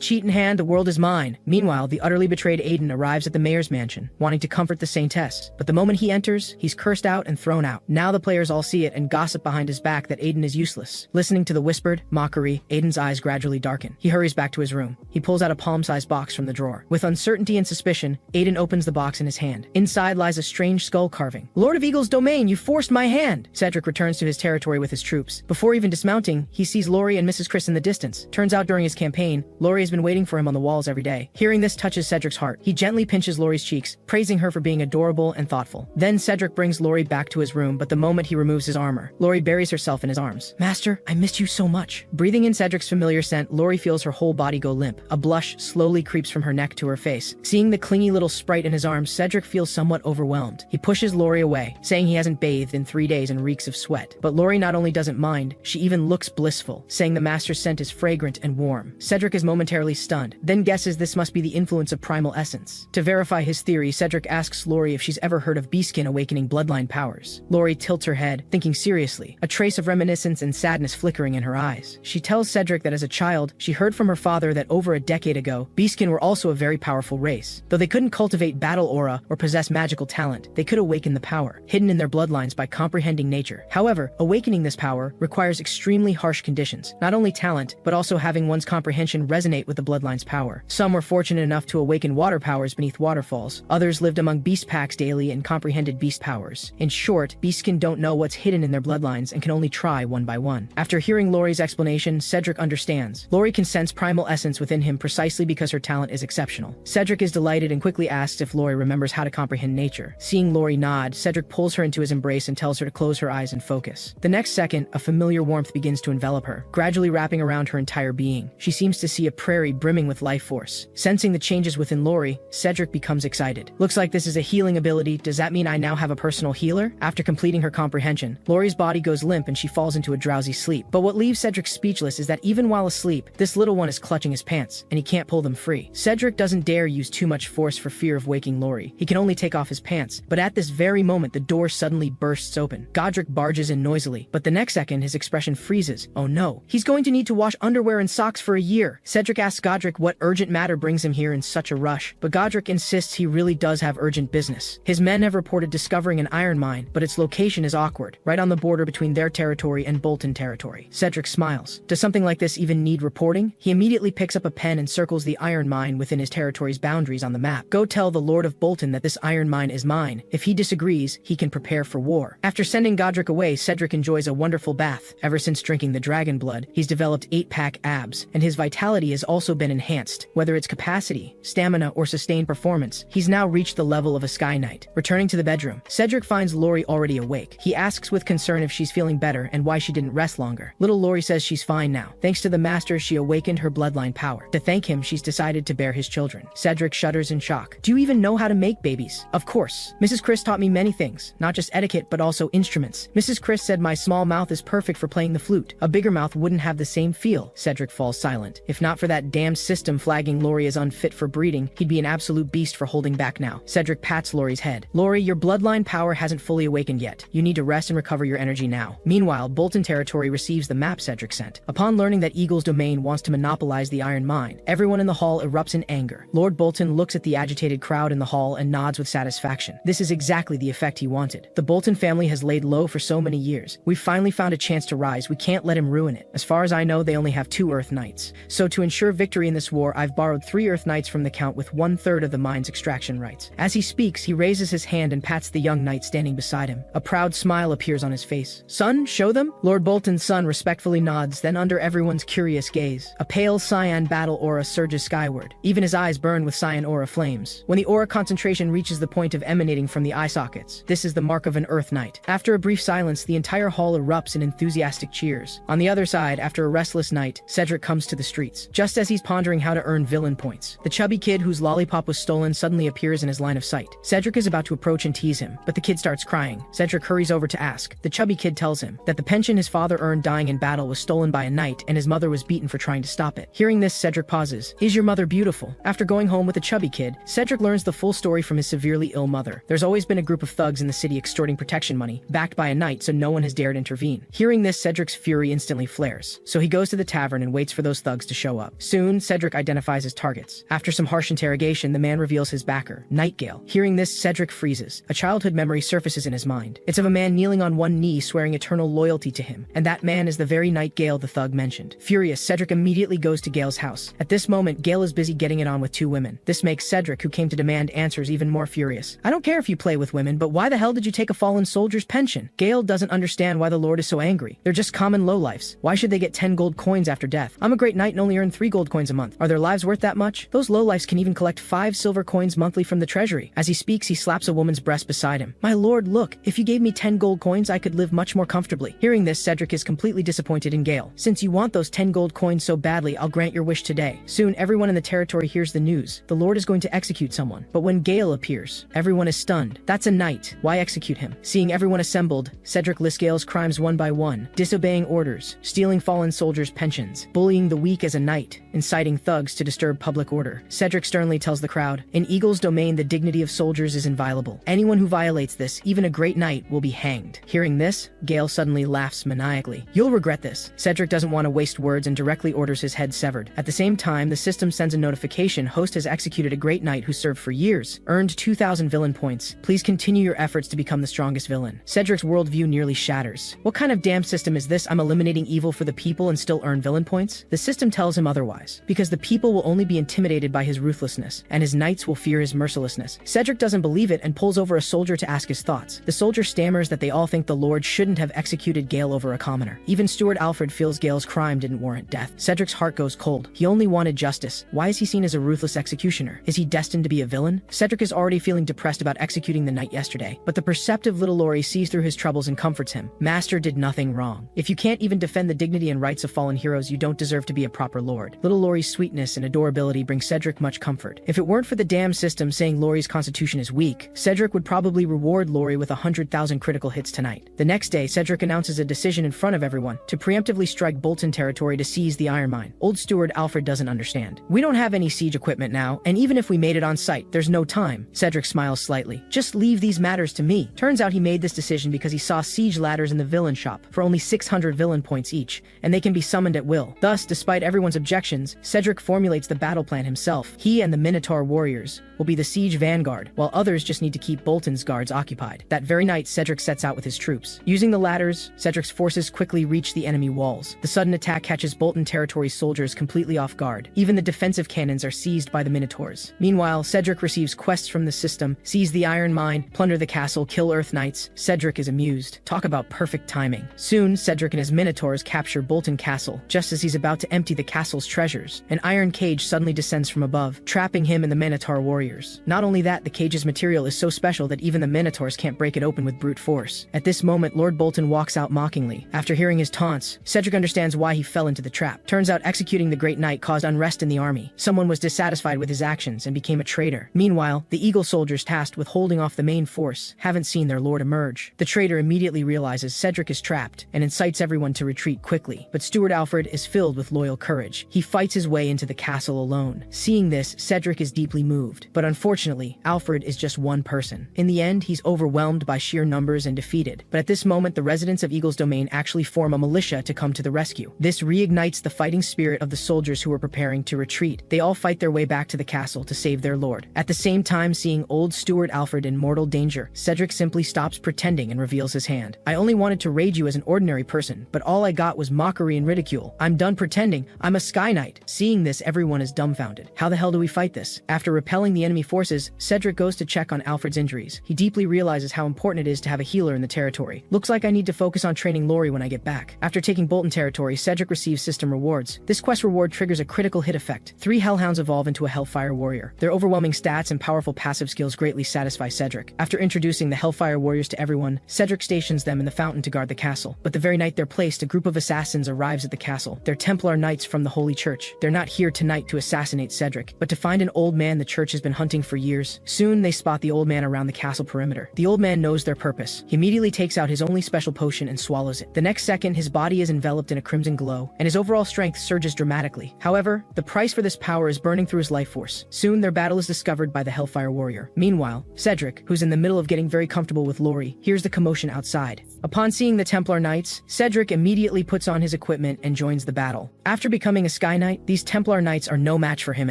cheat in hand, the world is mine. Meanwhile, the utterly betrayed Aiden arrives at the mayor's mansion, wanting to comfort the saintess. But the moment he enters, he's cursed out and thrown out. Now the players all see it and gossip behind his back that Aiden is useless. Listening to the whispered mockery, Aiden's eyes gradually darken. He hurries back to his room. He pulls out a palm-sized box from the drawer. With uncertainty and suspicion, Aiden opens the box in his hand. Inside lies a strange skull carving. "Lord of Eagle's domain, you forced my hand!" Cedric returns to his territory with his troops. Before even dismounting, he sees Lori and Mrs. Chris in the distance. Turns out during his campaign, Lori has been waiting for him on the walls every day. Hearing this touches Cedric's heart. He gently pinches Lori's cheeks, praising her for being adorable and thoughtful. Then Cedric brings Lori back to his room, but the moment he removes his armor, Lori buries herself in his arms. "Master, I missed you so much." Breathing in Cedric's familiar scent, Lori feels her whole body go limp. A blush slowly creeps from her neck to her face. Seeing the clingy little sprite in his arms, Cedric feels somewhat overwhelmed. He pushes Lori away, saying he hasn't bathed in 3 days and reeks of sweat. But Lori not only doesn't mind, she even looks blissful, saying the master's scent is fragrant and warm. Cedric is momentarily stunned, then guesses this must be the influence of primal essence. To verify his theory, Cedric asks Lori if she's ever heard of beastkin awakening bloodline powers. Lori tilts her head, thinking seriously, a trace of reminiscence and sadness flickering in her eyes. She tells Cedric that as a child, she heard from her father that over a decade ago, beastkin were also a very powerful race. Though they couldn't cultivate battle aura or possess magical talent, they could awaken the power hidden in their bloodlines by comprehending nature. However, awakening this power requires extremely harsh conditions, not only talent, but also having one's comprehension resonate with the bloodline's power. Some were fortunate enough to awaken water powers beneath waterfalls. Others lived among beast packs daily and comprehended beast powers. In short, beastkin don't know what's hidden in their bloodlines and can only try one by one. After hearing Lori's explanation, Cedric understands. Lori can sense primal essence within him precisely because her talent is exceptional. Cedric is delighted and quickly asks if Lori remembers how to comprehend nature. Seeing Lori nod, Cedric pulls her into his embrace and tells her to close her eyes and focus. The next second, a familiar warmth begins to envelop her, gradually wrapping around her entire being. She seems to see a prairie brimming with life force. Sensing the changes within Lori, Cedric becomes excited. "Looks like this is a healing ability. Does that mean I now have a personal healer?" After completing her comprehension, Lori's body goes limp and she falls into a drowsy sleep. But what leaves Cedric speechless is that even while asleep, this little one is clutching his pants, and he can't pull them free. Cedric doesn't dare use too much force for fear of waking Lori. He can only take off his pants, but at this very moment, the door suddenly bursts open. Godric barges in noisily, but the next second, his expression freezes. Oh no, he's going to need to wash underwear and socks for a year. Cedric asks Godric what urgent matter brings him here in such a rush, but Godric insists he really does have urgent business. His men have reported discovering an iron mine, but its location is awkward, right on the border between their territory and Bolton territory. Cedric smiles. Does something like this even need reporting? He immediately picks up a pen and circles the iron mine within his territory's boundaries on the map. Go tell the Lord of Bolton that this iron mine is mine. If he disagrees, he can prepare for war. After sending Godric away, Cedric enjoys a wonderful bath. Ever since drinking the dragon blood, he's developed 8-pack abs, and his vitality has also been enhanced. Whether it's capacity, stamina, or sustained performance, he's now reached the level of a Sky Knight. Returning to the bedroom, Cedric finds Lori already awake. He asks with concern if she's feeling better and why she didn't rest longer. Little Lori says she's fine now. Thanks to the master, she awakened her bloodline power. To thank him, she's decided to bear his children. Cedric shudders in shock. Do you even know how to make babies? Of course. Mrs. Chris taught me many things, not just etiquette, but also instruments. Mrs. Chris said my small mouth is perfect for playing the flute. A bigger mouth wouldn't have the same feel. Cedric falls silent. If not for that damned system flagging Lori as unfit for breeding, he'd be an absolute beast for holding back now. Cedric pats Lori's head. Lori, your bloodline power hasn't fully awakened yet. You need to rest and recover your energy now. Meanwhile, Bolton territory receives the map Cedric sent. Upon learning that Eagle's domain wants to monopolize the iron mine, everyone in the hall erupts in anger. Lord Bolton looks at the agitated crowd in the hall and nods with satisfaction. This is exactly the effect he wanted. The Bolton family has laid low for so many years. We've finally found a chance to rise. We can't let him ruin it. As far as I know, they only have 2 Earth Knights. So to ensure victory in this war, I've borrowed 3 Earth Knights from the Count with 1/3 of the mine's extraction rights. As he speaks, he raises his hand and pats the young knight standing beside him. A proud smile appears on his face. Son, show them? Lord Bolton's son respectfully nods, then under everyone's curious gaze, a pale cyan battle aura surges skyward. Even his eyes burn with cyan aura flames. When the aura concentration reaches the point of emanating from the eye sockets, this is the mark of an Earth Knight. After a brief silence, the entire hall erupts in enthusiastic cheers. cheers. On the other side, after a restless night, Cedric comes to the streets. Just as he's pondering how to earn villain points, the chubby kid whose lollipop was stolen suddenly appears in his line of sight. Cedric is about to approach and tease him, but the kid starts crying. Cedric hurries over to ask. The chubby kid tells him that the pension his father earned dying in battle was stolen by a knight and his mother was beaten for trying to stop it. Hearing this, Cedric pauses. Is your mother beautiful? After going home with the chubby kid, Cedric learns the full story from his severely ill mother. There's always been a group of thugs in the city extorting protection money, backed by a knight, so no one has dared intervene. Hearing this, Cedric's fury instantly flares. So he goes to the tavern and waits for those thugs to show up. Soon, Cedric identifies his targets. After some harsh interrogation, the man reveals his backer, Nightingale. Hearing this, Cedric freezes. A childhood memory surfaces in his mind. It's of a man kneeling on one knee, swearing eternal loyalty to him. And that man is the very Nightingale the thug mentioned. Furious, Cedric immediately goes to Gale's house. At this moment, Gale is busy getting it on with two women. This makes Cedric, who came to demand answers, even more furious. I don't care if you play with women, but why the hell did you take a fallen soldier's pension? Gale doesn't understand why the Lord is so angry. They're just common lowlifes. Why should they get 10 gold coins after death? I'm a great knight and only earn 3 gold coins a month. Are their lives worth that much? Those lowlifes can even collect 5 silver coins monthly from the treasury. As he speaks, he slaps a woman's breast beside him. My lord, look, if you gave me 10 gold coins, I could live much more comfortably. Hearing this, Cedric is completely disappointed in Gale. Since you want those 10 gold coins so badly, I'll grant your wish today. Soon, everyone in the territory hears the news. The Lord is going to execute someone. But when Gale appears, everyone is stunned. That's a knight. Why execute him? Seeing everyone assembled, Cedric lists Gale's crimes one by one. Disobeying orders, stealing fallen soldiers' pensions, bullying the weak as a knight, inciting thugs to disturb public order. Cedric sternly tells the crowd, in Eagle's domain the dignity of soldiers is inviolable. Anyone who violates this, even a great knight, will be hanged. Hearing this, Gale suddenly laughs maniacally. You'll regret this. Cedric doesn't want to waste words and directly orders his head severed. At the same time, the system sends a notification. Host has executed a great knight who served for years, earned 2,000 villain points. Please continue your efforts to become the strongest villain. Cedric's worldview nearly shatters. What kind of damn system is this? I'm eliminating evil for the people and still earn villain points? The system tells him otherwise, because the people will only be intimidated by his ruthlessness, and his knights will fear his mercilessness. Cedric doesn't believe it and pulls over a soldier to ask his thoughts. The soldier stammers that they all think the Lord shouldn't have executed Gale over a commoner. Even Steward Alfred feels Gale's crime didn't warrant death. Cedric's heart goes cold. He only wanted justice. Why is he seen as a ruthless executioner? Is he destined to be a villain? Cedric is already feeling depressed about executing the knight yesterday, but the perceptive little Laurie sees through his troubles and comforts him. Master did nothing wrong. If you can't even defend the dignity and rights of fallen heroes, you don't deserve to be a proper lord. Little Laurie's sweetness and adorability bring Cedric much comfort. If it weren't for the damn system saying Laurie's constitution is weak, Cedric would probably reward Laurie with 100,000 critical hits tonight. The next day, Cedric announces a decision in front of everyone to preemptively strike Bolton territory to seize the iron mine. Old Steward Alfred doesn't understand. We don't have any siege equipment now, and even if we made it on site, there's no time. Cedric smiles slightly. Just leave these matters to me. Turns out he made this decision because he saw siege ladders in the villain shop for only 600 villain points each, and they can be summoned at will. Thus, despite everyone's objections, Cedric formulates the battle plan himself. He and the Minotaur warriors will be the siege vanguard, while others just need to keep Bolton's guards occupied. That very night, Cedric sets out with his troops. Using the ladders, Cedric's forces quickly reach the enemy walls. The sudden attack catches Bolton territory's soldiers completely off guard. Even the defensive cannons are seized by the Minotaurs. Meanwhile, Cedric receives quests from the system: seize the iron mine, plunder the castle, kill Earth Knights. Cedric is amused. Talk about perfect timing. Soon, Cedric and his Minotaurs capture Bolton Castle. Just as he's about to empty the castle's treasures, an iron cage suddenly descends from above, trapping him and the Minotaur warriors. Not only that, the cage's material is so special that even the Minotaurs can't break it open with brute force. At this moment, Lord Bolton walks out mockingly. After hearing his taunts, Cedric understands why he fell into the trap. Turns out executing the Great Knight caused unrest in the army. Someone was dissatisfied with his actions and became a traitor. Meanwhile, the Eagle soldiers tasked with holding off the main force haven't seen their lord emerge. The traitor immediately realizes Cedric is trapped and incites everyone to retreat quickly. But Steward Alfred is filled with loyal courage. He fights his way into the castle alone. Seeing this, Cedric is deeply moved. But unfortunately, Alfred is just one person. In the end, he's overwhelmed by sheer numbers and defeated. But at this moment, the residents of Eagle's domain actually form a militia to come to the rescue. This reignites the fighting spirit of the soldiers who are preparing to retreat. They all fight their way back to the castle to save their lord. At the same time, seeing old Steward Alfred in mortal danger, Cedric simply stops pretending and reveals his hand. I only wanted to raid you as an ordinary person, but all I got was mockery and ridicule. I'm done pretending. I'm a Sky Knight. Seeing this, everyone is dumbfounded. How the hell do we fight this? After repelling the enemy forces, Cedric goes to check on Alfred's injuries. He deeply realizes how important it is to have a healer in the territory. Looks like I need to focus on training Laurie when I get back. After taking Bolton territory, Cedric receives system rewards. This quest reward triggers a critical hit effect. 3 Hellhounds evolve into a Hellfire warrior. Their overwhelming stats and powerful passive skills greatly satisfy Cedric. After introducing the Hellfire warriors to everyone, Cedric stations them in the fountain to guard the castle. But the very night night they're placed, a group of assassins arrives at the castle. They're Templar knights from the Holy Church. They're not here tonight to assassinate Cedric, but to find an old man the church has been hunting for years. Soon they spot the old man around the castle perimeter. The old man knows their purpose. He immediately takes out his only special potion and swallows it. The next second, his body is enveloped in a crimson glow, and his overall strength surges dramatically. However, the price for this power is burning through his life force. Soon their battle is discovered by the Hellfire Warrior. Meanwhile, Cedric, who's in the middle of getting very comfortable with Lori, hears the commotion outside. Upon seeing the Templar Knights, Cedric immediately puts on his equipment and joins the battle. After becoming a Sky Knight, these Templar Knights are no match for him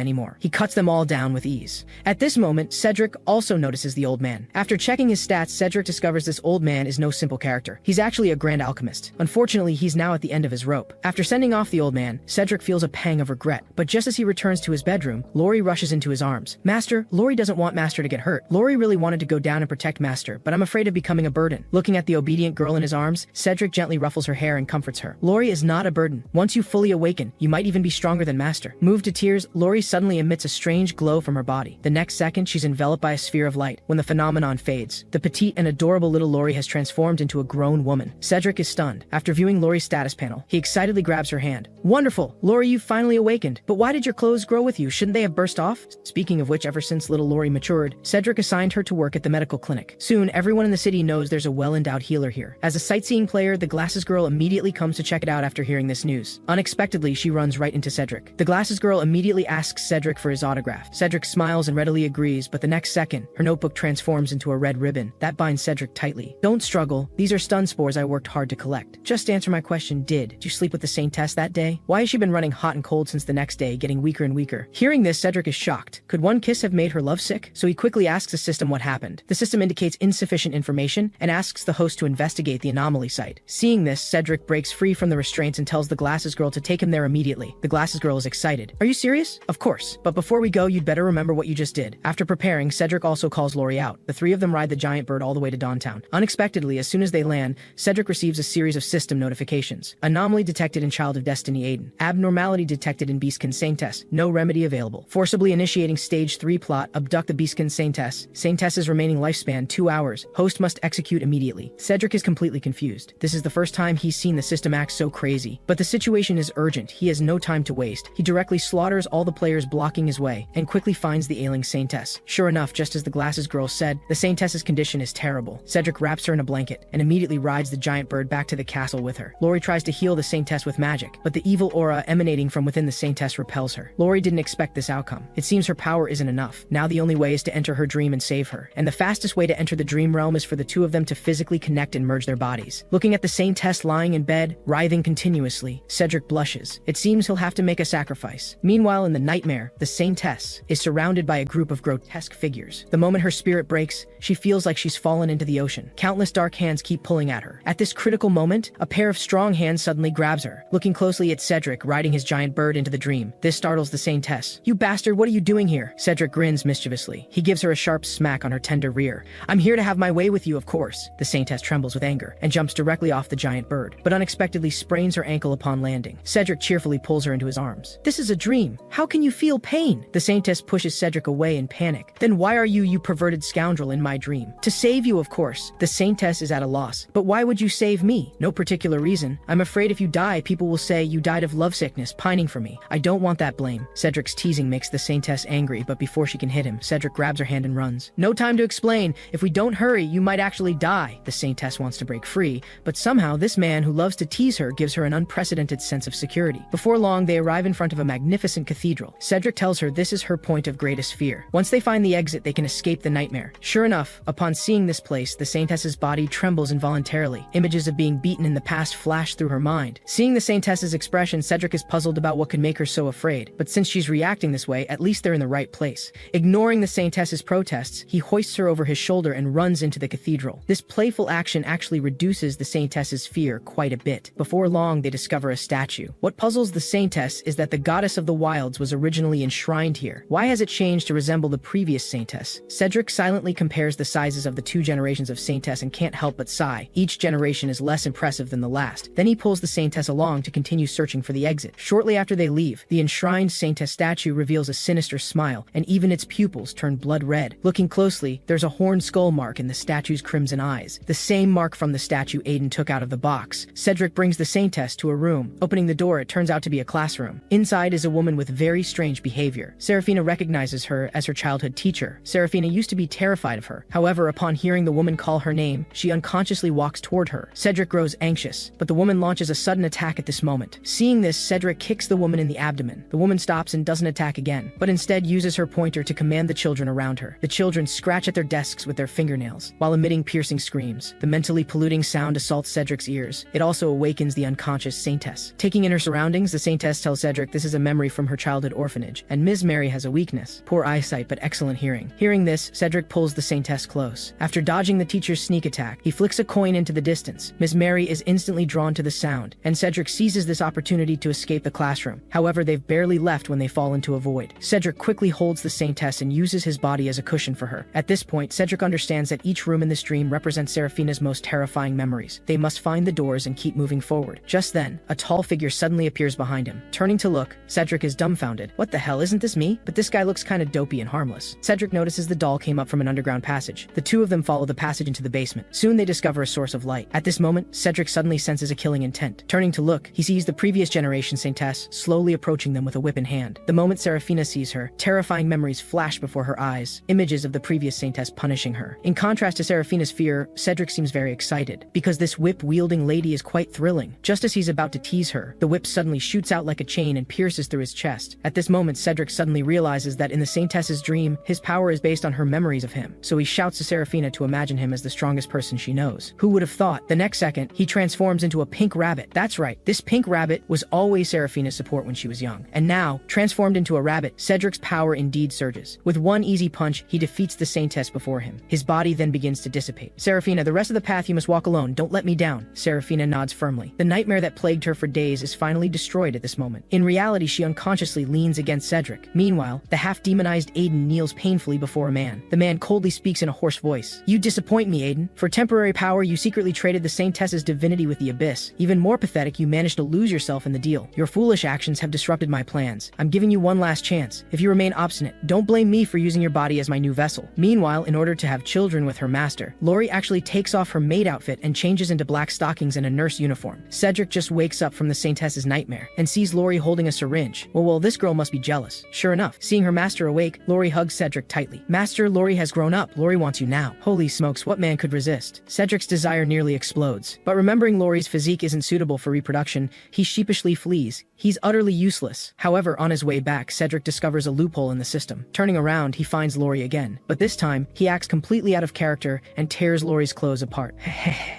anymore. He cuts them all down with ease. At this moment, Cedric also notices the old man. After checking his stats, Cedric discovers this old man is no simple character. He's actually a grand alchemist. Unfortunately, he's now at the end of his rope. After sending off the old man, Cedric feels a pang of regret. But just as he returns to his bedroom, Lori rushes into his arms. Master, Lori doesn't want Master to get hurt. Lori really wanted to go down and protect Master, but I'm afraid of becoming a burden. Looking at the obedient girl in his arms, Cedric gently ruffles her hair and comforts her. Lori is not a burden. Once you fully awaken, you might even be stronger than Master. Moved to tears, Lori suddenly emits a strange glow from her body. The next second, she's enveloped by a sphere of light. When the phenomenon fades, the petite and adorable little Lori has transformed into a grown woman. Cedric is stunned. After viewing Lori's status panel, he excitedly grabs her hand. Wonderful! Lori, you've finally awakened. But why did your clothes grow with you? Shouldn't they have burst off? Speaking of which, ever since little Lori matured, Cedric assigned her to work at the medical clinic. Soon, everyone in the city knows there's a well-endowed healer here. As a sightseeing player, the Glasses Girl immediately comes to check it out after hearing this news. Unexpectedly, she runs right into Cedric. The Glasses Girl immediately asks Cedric for his autograph. Cedric smiles and readily agrees, but the next second, her notebook transforms into a red ribbon. That binds Cedric tightly. Don't struggle. These are stun spores I worked hard to collect. Just answer my question, did you sleep with the Saintess that day? Why has she been running hot and cold since the next day, getting weaker and weaker? Hearing this, Cedric is shocked. Could one kiss have made her lovesick? So he quickly asks the system what happened. The system indicates insufficient information and asks the host to investigate the anomaly site. Seeing this, Cedric breaks free from the restraints and tells the Glasses Girl to take him there immediately. The Glasses Girl is excited. Are you serious? Of course. But before we go, you'd better remember what you just did. After preparing, Cedric also calls Lori out. The three of them ride the giant bird all the way to Dawntown. Unexpectedly, as soon as they land, Cedric receives a series of system notifications. Anomaly detected in Child of Destiny Aiden. Abnormality detected in beastkin Saintess. No remedy available. Forcibly initiating Stage 3 plot. Abduct the beastkin Saintess. Saintess's remaining lifespan 2 hours. Host must execute immediately. Cedric is completely confused. This is the first time he's seen the system act so crazy. But the situation is urgent. He has no time to waste. He directly slaughters all the players blocking his way and quickly finds the ailing Saintess. Sure enough, just as the Glasses Girl said, the Saintess's condition is terrible. Cedric wraps her in a blanket and immediately rides the giant bird back to the castle with her. Lori tries to heal the Saintess with magic, but the evil aura emanating from within the Saintess repels her. Lori didn't expect this outcome. It seems her power isn't enough. Now the only way is to enter her dream and save her. And the fastest way to enter the dream realm is for the two of them to physically connect and merge their bodies. Looking at the Saintess lying in bed, writhing continuously, Cedric blushes. It seems he'll have to make a sacrifice. Meanwhile, in the nightmare, the Saintess is surrounded by a group of grotesque figures. The moment her spirit breaks, she feels like she's fallen into the ocean. Countless dark hands keep pulling at her. At this critical moment, a pair of strong hands suddenly grabs her. Looking closely at Cedric riding his giant bird into the dream, this startles the Saintess. You bastard, what are you doing here? Cedric grins mischievously. He gives her a sharp smack on her tender rear. I'm here to have my way with you, of course. The Saintess trembles with anger and jumps directly off the giant bird, but unexpectedly sprains her ankle upon landing. Cedric cheerfully pulls her into his arms. This is a dream. How can you feel pain? The Saintess pushes Cedric away in panic. Then why are you perverted scoundrel, in my dream? To save you, of course. The Saintess is at a loss. But why would you save me? No particular reason. I'm afraid if you die, people will say you died of lovesickness, pining for me. I don't want that blame. Cedric's teasing makes the Saintess angry, but before she can hit him, Cedric grabs her hand and runs. No time to explain. If we don't hurry, you might actually die. The Saintess wants to break free, but somehow this man who loves to tease her gives her an unprecedented sense of security. Before long, they arrive in front of a magnificent cathedral. Cedric tells her this is her point of greatest fear. Once they find the exit, they can escape the nightmare. Sure enough, upon seeing this place, the Saintess's body trembles involuntarily. Images of being beaten in the past flash through her mind. Seeing the Saintess's expression, Cedric is puzzled about what could make her so afraid. But since she's reacting this way, at least they're in the right place. Ignoring the Saintess's protests, he hoists her over his shoulder and runs into the cathedral. This playful action actually reduces the Saintess's fear quite a bit. Before long, they discover a statue. What puzzles the Saintess is that the goddess of the wilds was originally enshrined here. Why has it changed to resemble the previous Saintess? Cedric silently compares the sizes of the two generations of Saintess and can't help but sigh. Each generation is less impressive than the last. Then he pulls the Saintess along to continue searching for the exit. Shortly after they leave, the enshrined Saintess statue reveals a sinister smile, and even its pupils turn blood red. Looking closely, there's a horned skull mark in the statue's crimson eyes, the same mark from the statue Aiden took out of the box, Cedric brings the Saintess to a room. Opening the door, it turns out to be a classroom. Inside is a woman with very strange behavior. Serafina recognizes her as her childhood teacher. Serafina used to be terrified of her. However, upon hearing the woman call her name, she unconsciously walks toward her. Cedric grows anxious, but the woman launches a sudden attack at this moment. Seeing this, Cedric kicks the woman in the abdomen. The woman stops and doesn't attack again, but instead uses her pointer to command the children around her. The children scratch at their desks with their fingernails, while emitting piercing screams. The mentally polluting sound assaults Cedric's ears. It also awakens the unconscious Saintess. Taking in her surroundings, the Saintess tells Cedric this is a memory from her childhood orphanage, and Ms. Mary has a weakness. Poor eyesight, but excellent hearing. Hearing this, Cedric pulls the Saintess close. After dodging the teacher's sneak attack, he flicks a coin into the distance. Ms. Mary is instantly drawn to the sound, and Cedric seizes this opportunity to escape the classroom. However, they've barely left when they fall into a void. Cedric quickly holds the Saintess and uses his body as a cushion for her. At this point, Cedric understands that each room in this dream represents Serafina's most terrifying memories. They must find the doors and keep moving forward. Just then, a tall figure suddenly appears behind him. Turning to look, Cedric is dumbfounded. What the hell, isn't this me? But this guy looks kinda dopey and harmless. Cedric notices the doll came up from an underground passage. The two of them follow the passage into the basement. Soon they discover a source of light. At this moment, Cedric suddenly senses a killing intent. Turning to look, he sees the previous generation Saintess slowly approaching them with a whip in hand. The moment Serafina sees her, terrifying memories flash before her eyes, images of the previous Saintess punishing her. In contrast to Serafina's fear, Cedric seems very excited, because this whip-wielding lady is quite thrilling. Just as he's about to tease her, the whip suddenly shoots out like a chain and pierces through his chest. At this moment, Cedric suddenly realizes that in the Saintess's dream, his power is based on her memories of him, so he shouts to Serafina to imagine him as the strongest person she knows. Who would have thought? The next second, he transforms into a pink rabbit. That's right, this pink rabbit was always Serafina's support when she was young. And now, transformed into a rabbit, Cedric's power indeed surges. With one easy punch, he defeats the Saintess before him. His body then begins to dissipate. Serafina, the rest of the path you must walk alone. Don't let me down. Serafina nods firmly. The nightmare that plagued her for days is finally destroyed at this moment. In reality, she unconsciously leans against Cedric. Meanwhile, the half-demonized Aiden kneels painfully before a man. The man coldly speaks in a hoarse voice. You disappoint me, Aiden. For temporary power, you secretly traded the Saintess's divinity with the Abyss. Even more pathetic, you managed to lose yourself in the deal. Your foolish actions have disrupted my plans. I'm giving you one last chance. If you remain obstinate, don't blame me for using your body as my new vessel. Meanwhile, in order to have children with her master, Lori actually takes off her maid outfit and changes into black stockings and a nurse uniform. Cedric just wakes up from the Saintess's nightmare and sees Lori holding a syringe. Well, this girl must be jealous. Sure enough, seeing her master awake, Lori hugs Cedric tightly. Master, Lori has grown up. Lori wants you now. Holy smokes, what man could resist? Cedric's desire nearly explodes. But remembering Lori's physique isn't suitable for reproduction, he sheepishly flees. He's utterly useless. However, on his way back, Cedric discovers a loophole in the system. Turning around, he finds Lori again. But this time, he acts completely out of character and tears Lori's clothes apart.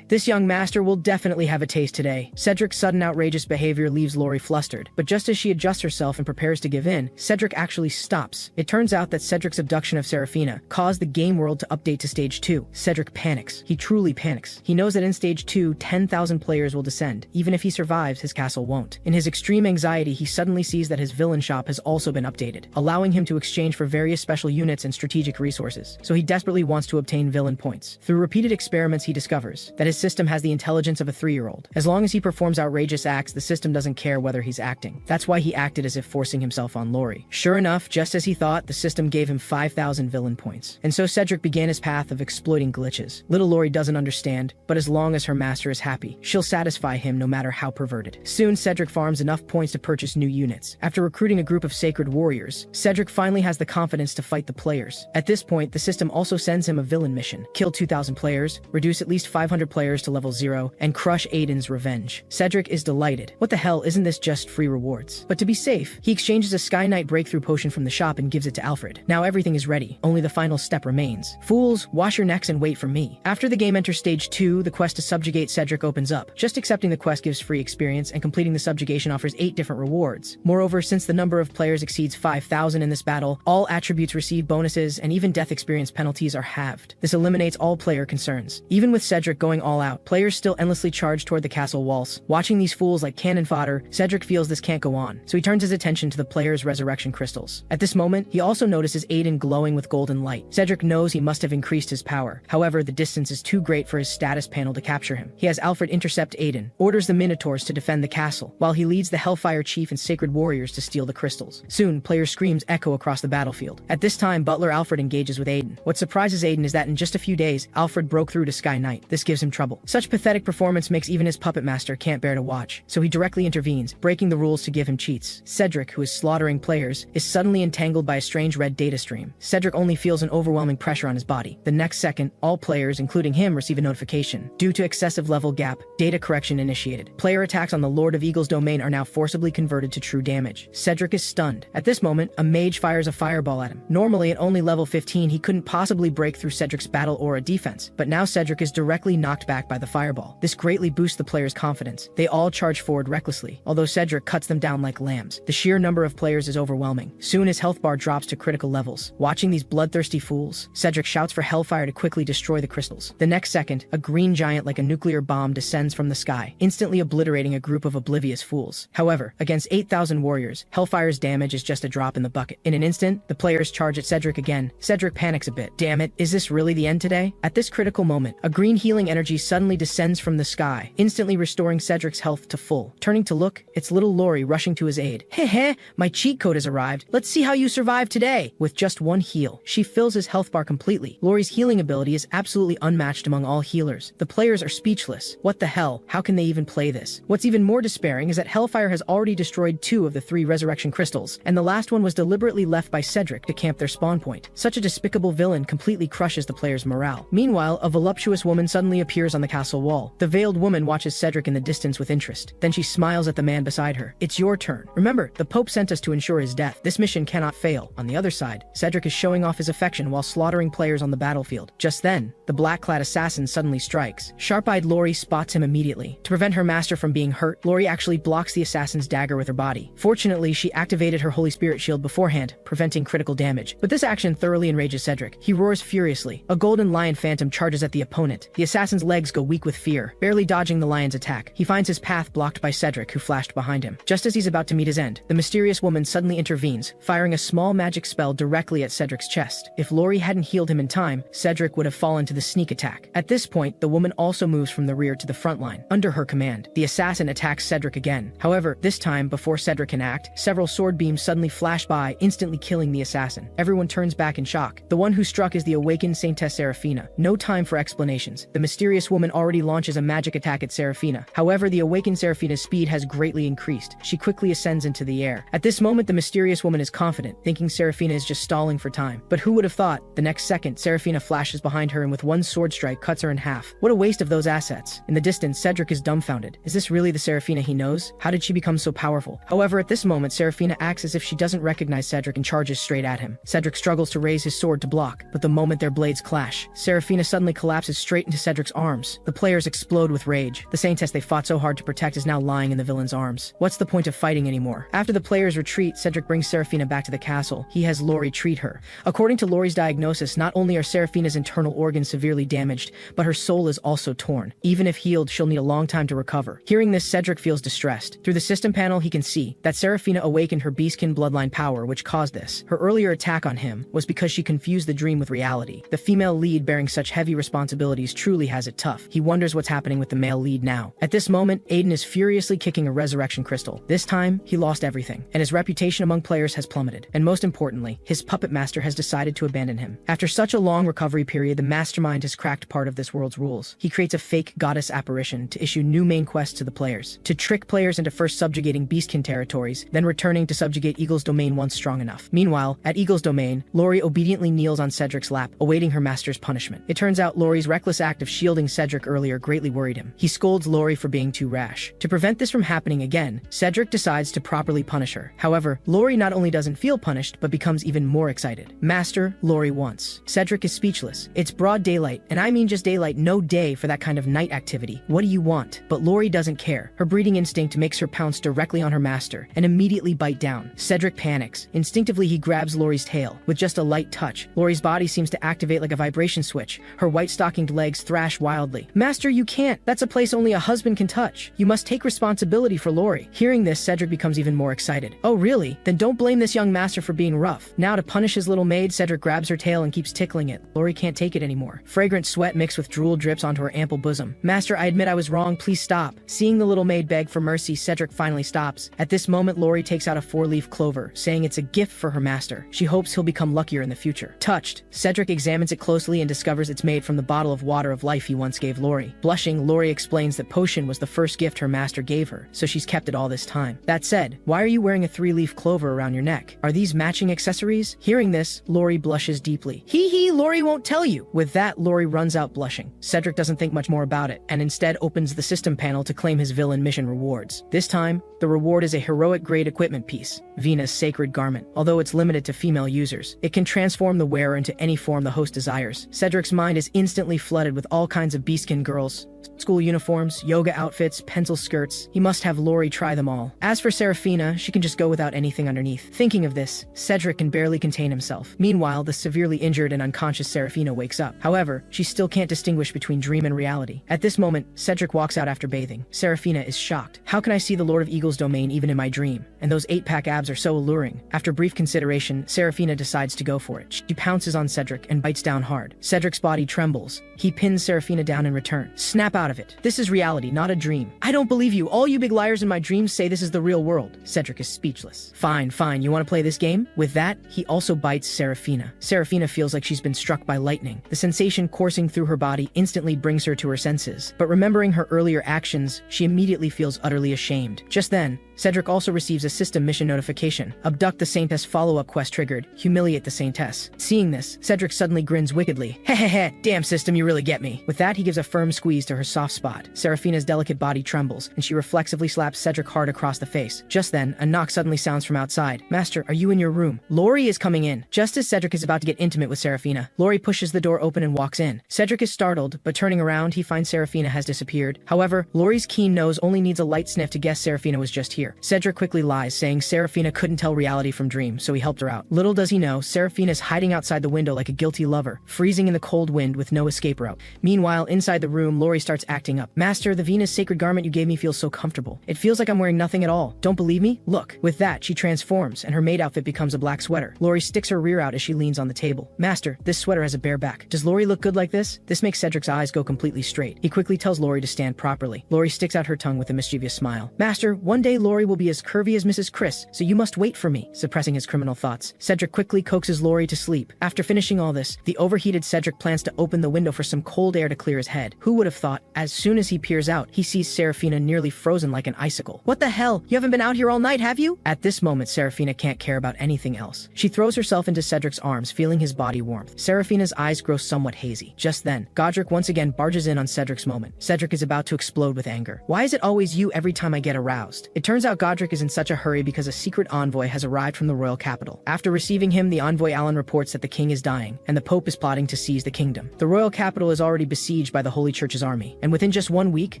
This young master will definitely have a taste today. Cedric's sudden outrageous behavior leaves Lori flustered. But just as she adjusts herself and prepares to give in, Cedric actually stops. It turns out that Cedric's abduction of Serafina caused the game world to update to Stage 2. Cedric panics. He truly panics. He knows that in Stage 2, 10,000 players will descend. Even if he survives, his castle won't. In his extreme anxiety, he suddenly sees that his villain shop has also been updated, allowing him to exchange for various special units and strategic resources. So he desperately wants to obtain villain points. Through repeated experiments, he discovers that his system has the intelligence of a 3-year-old. As long as he performs outrageous acts, the system doesn't care whether he's acting. That's why he acted as if forcing himself on Lori. Sure enough, just as he thought, the system gave him 5,000 villain points. And so Cedric began his path of exploiting glitches. Little Lori doesn't understand, but as long as her master is happy, she'll satisfy him no matter how perverted. Soon, Cedric farms enough points to purchase new units. After recruiting a group of sacred warriors, Cedric finally has the confidence to fight the players. At this point, the system also sends him a villain mission. Kill 2,000 players, reduce at least 500 players to level 0, and crush Aiden's revenge. Cedric is delighted. What the hell, isn't this just free rewards? But to be safe, he exchanges a Sky Knight breakthrough potion from the shop and gives it to Alfred. Now everything is ready, only the final step remains. Fools, wash your necks and wait for me. After the game enters Stage 2, the quest to subjugate Cedric opens up. Just accepting the quest gives free experience, and completing the subjugation offers 8 different rewards. Moreover, since the number of players exceeds 5,000 in this battle, all attributes receive bonuses, and even death experience penalties are halved. This eliminates all player concerns. Even with Cedric going all out, players still endlessly charge toward the castle walls. Watching these fools like cannon fodder, Cedric feels this can't go on, so he turns his attention to the players' resurrection crystals. At this moment, he also notices Aiden glowing with golden light. Cedric knows he must have increased his power. However, the distance is too great for his status panel to capture him. He has Alfred intercept Aiden, orders the Minotaurs to defend the castle, while he leads the Hellfire Chief and Sacred Warriors to steal the crystals. Soon, player screams echo across the battlefield. At this time, Butler Alfred engages with Aiden. What surprises Aiden is that in just a few days, Alfred broke through to Sky Knight. This gives him trouble. Such pathetic performance performance makes even his puppet master can't bear to watch, so he directly intervenes, breaking the rules to give him cheats. Cedric, who is slaughtering players, is suddenly entangled by a strange red data stream. Cedric only feels an overwhelming pressure on his body. The next second, all players, including him, receive a notification. Due to excessive level gap, data correction initiated. Player attacks on the Lord of Eagle's domain are now forcibly converted to true damage. Cedric is stunned. At this moment, a mage fires a fireball at him. Normally, at only level 15, he couldn't possibly break through Cedric's battle aura defense, but now Cedric is directly knocked back by the fireball. This greatly boosts the player's confidence. They all charge forward recklessly, although Cedric cuts them down like lambs. The sheer number of players is overwhelming. Soon his health bar drops to critical levels. Watching these bloodthirsty fools, Cedric shouts for Hellfire to quickly destroy the crystals. The next second, a green giant like a nuclear bomb descends from the sky, instantly obliterating a group of oblivious fools. However, against 8,000 warriors, Hellfire's damage is just a drop in the bucket. In an instant, the players charge at Cedric again. Cedric panics a bit. Damn it, is this really the end today? At this critical moment, a green healing energy suddenly descends from the sky, instantly restoring Cedric's health to full. Turning to look, it's little Lori rushing to his aid. Heh, my cheat code has arrived. Let's see how you survive today. With just one heal, she fills his health bar completely. Lori's healing ability is absolutely unmatched among all healers. The players are speechless. What the hell? How can they even play this? What's even more despairing is that Hellfire has already destroyed 2 of the 3 resurrection crystals, and the last one was deliberately left by Cedric to camp their spawn point. Such a despicable villain completely crushes the players' morale. Meanwhile, a voluptuous woman suddenly appears on the castle wall. The veiled woman watches Cedric in the distance with interest. Then she smiles at the man beside her. It's your turn. Remember, the Pope sent us to ensure his death. This mission cannot fail. On the other side, Cedric is showing off his affection while slaughtering players on the battlefield. Just then, the black-clad assassin suddenly strikes. Sharp-eyed Lori spots him immediately. To prevent her master from being hurt, Lori actually blocks the assassin's dagger with her body. Fortunately, she activated her Holy Spirit shield beforehand, preventing critical damage. But this action thoroughly enrages Cedric. He roars furiously. A golden lion phantom charges at the opponent. The assassin's legs go weak with fear, barely dodging the lion's attack. He finds his path blocked by Cedric, who flashed behind him. Just as he's about to meet his end, the mysterious woman suddenly intervenes, firing a small magic spell directly at Cedric's chest. If Lori hadn't healed him in time, Cedric would have fallen to the sneak attack. At this point, the woman also moves from the rear to the front line. Under her command, the assassin attacks Cedric again. However, this time, before Cedric can act, several sword beams suddenly flash by, instantly killing the assassin. Everyone turns back in shock. The one who struck is the awakened Saintess Seraphina. No time for explanations. The mysterious woman already launches a magic attack at Seraphina. However, the awakened Seraphina's speed has greatly increased. She quickly ascends into the air. At this moment, the mysterious woman is confident, thinking Seraphina is just stalling for time. But who would have thought? The next second, Seraphina flashes behind her and with one sword strike cuts her in half. What a waste of those assets. In the distance, Cedric is dumbfounded. Is this really the Seraphina he knows? How did she become so powerful? However, at this moment, Seraphina acts as if she doesn't recognize Cedric and charges straight at him. Cedric struggles to raise his sword to block, but the moment their blades clash, Seraphina suddenly collapses straight into Cedric's arms. The players explode with rage. The Saintess they fought so hard to protect is now lying in the villain's arms. What's the point of fighting anymore? After the players retreat, Cedric brings Seraphina back to the castle. He has Lori treat her. According to Lori's diagnosis, not only are Seraphina's internal organs severely damaged, but her soul is also torn. Even if healed, she'll need a long time to recover. Hearing this, Cedric feels distressed. Through the system panel, he can see that Seraphina awakened her beastkin bloodline power, which caused this. Her earlier attack on him was because she confused the dream with reality. The female lead bearing such heavy responsibilities truly has it tough. He wonders what's happening with the male lead now. At this moment, Aiden is furiously kicking a resurrection crystal. This time, he lost everything, and his reputation among players has plummeted. And most importantly, his puppet master has decided to abandon him. After such a long recovery period, the mastermind has cracked part of this world's rules. He creates a fake goddess apparition to issue new main quests to the players, to trick players into first subjugating beastkin territories, then returning to subjugate Eagle's domain once strong enough. Meanwhile, at Eagle's domain, Lori obediently kneels on Cedric's lap, awaiting her master's punishment. It turns out Lori's reckless act of shielding Cedric earlier greatly worried him. He scolds Lori for being too rash. To prevent this from happening again, Cedric decides to properly punish her. However, Lori not only doesn't feel punished, but becomes even more excited. Master, Lori wants. Cedric is speechless. It's broad daylight, and I mean just daylight, no day for that kind of night activity. What do you want? But Lori doesn't care. Her breeding instinct makes her pounce directly on her master and immediately bite down. Cedric panics. Instinctively, he grabs Lori's tail. With just a light touch, Lori's body seems to activate like a vibration switch. Her white-stockinged legs thrash wildly. Master, you can't. That's a place only a husband can touch. You must take responsibility for Lori. Hearing this, Cedric becomes even more excited. Oh, really? Then don't blame this young master for being rough. Now, to punish his little maid, Cedric grabs her tail and keeps tickling it. Lori can't take it anymore. Fragrant sweat mixed with drool drips onto her ample bosom. Master, I admit I was wrong. Please stop. Seeing the little maid beg for mercy, Cedric finally stops. At this moment, Lori takes out a 4-leaf clover, saying it's a gift for her master. She hopes he'll become luckier in the future. Touched, Cedric examines it closely and discovers it's made from the bottle of water of life he once gave Lori. Blushing Blushing, Lori explains that potion was the first gift her master gave her, so she's kept it all this time. That said, why are you wearing a 3-leaf clover around your neck? Are these matching accessories? Hearing this, Lori blushes deeply. Hee, Lori won't tell you. With that, Lori runs out blushing. Cedric doesn't think much more about it, and instead opens the system panel to claim his villain mission rewards. This time, the reward is a heroic-grade equipment piece, Venus' sacred garment. Although it's limited to female users, it can transform the wearer into any form the host desires. Cedric's mind is instantly flooded with all kinds of beastkin girls. School uniforms, yoga outfits, pencil skirts. He must have Lori try them all. As for Seraphina, she can just go without anything underneath. Thinking of this, Cedric can barely contain himself. Meanwhile, the severely injured and unconscious Seraphina wakes up. However, she still can't distinguish between dream and reality. At this moment, Cedric walks out after bathing. Seraphina is shocked. How can I see the Lord of Eagle's domain even in my dream? And those 8-pack abs are so alluring. After brief consideration, Seraphina decides to go for it. She pounces on Cedric and bites down hard. Cedric's body trembles. He pins Seraphina down in return. Snap out of it. This is reality, not a dream. I don't believe you. All you big liars in my dreams say this is the real world. Cedric is speechless. Fine. You want to play this game? With that, he also bites Seraphina. Seraphina feels like she's been struck by lightning. The sensation coursing through her body instantly brings her to her senses. But remembering her earlier actions, she immediately feels utterly ashamed. Just then, Cedric also receives a system mission notification. Abduct the Saintess follow-up quest triggered. Humiliate the Saintess. Seeing this, Cedric suddenly grins wickedly. Hehehe, damn system, you really get me. With that, he gives a firm squeeze to her soft spot. Seraphina's delicate body trembles, and she reflexively slaps Cedric hard across the face. Just then, a knock suddenly sounds from outside. Master, are you in your room? Lori is coming in. Just as Cedric is about to get intimate with Seraphina, Lori pushes the door open and walks in. Cedric is startled, but turning around, he finds Seraphina has disappeared. However, Lori's keen nose only needs a light sniff to guess Seraphina was just here. Cedric quickly lies, saying Seraphina couldn't tell reality from dream, so he helped her out. Little does he know, Seraphina is hiding outside the window like a guilty lover, freezing in the cold wind with no escape route. Meanwhile, inside the room, Lori starts acting up. Master, the Venus sacred garment you gave me feels so comfortable. It feels like I'm wearing nothing at all. Don't believe me? Look. With that, she transforms, and her maid outfit becomes a black sweater. Lori sticks her rear out as she leans on the table. Master, this sweater has a bare back. Does Lori look good like this? This makes Cedric's eyes go completely straight. He quickly tells Lori to stand properly. Lori sticks out her tongue with a mischievous smile. Master, one day Lori will be as curvy as Mrs. Chris, so you must wait for me. Suppressing his criminal thoughts, Cedric quickly coaxes Lori to sleep. After finishing all this, the overheated Cedric plans to open the window for some cold air to clear his head. Who would have thought? As soon as he peers out, he sees Seraphina nearly frozen like an icicle. What the hell? You haven't been out here all night, have you? At this moment, Seraphina can't care about anything else. She throws herself into Cedric's arms, feeling his body warmth. Seraphina's eyes grow somewhat hazy. Just then, Godric once again barges in on Cedric's moment. Cedric is about to explode with anger. Why is it always you every time I get aroused? It turns out Godric is in such a hurry because a secret envoy has arrived from the royal capital. After receiving him, the envoy Alan reports that the king is dying, and the Pope is plotting to seize the kingdom. The royal capital is already besieged by the Holy Church's army, and within just 1 week,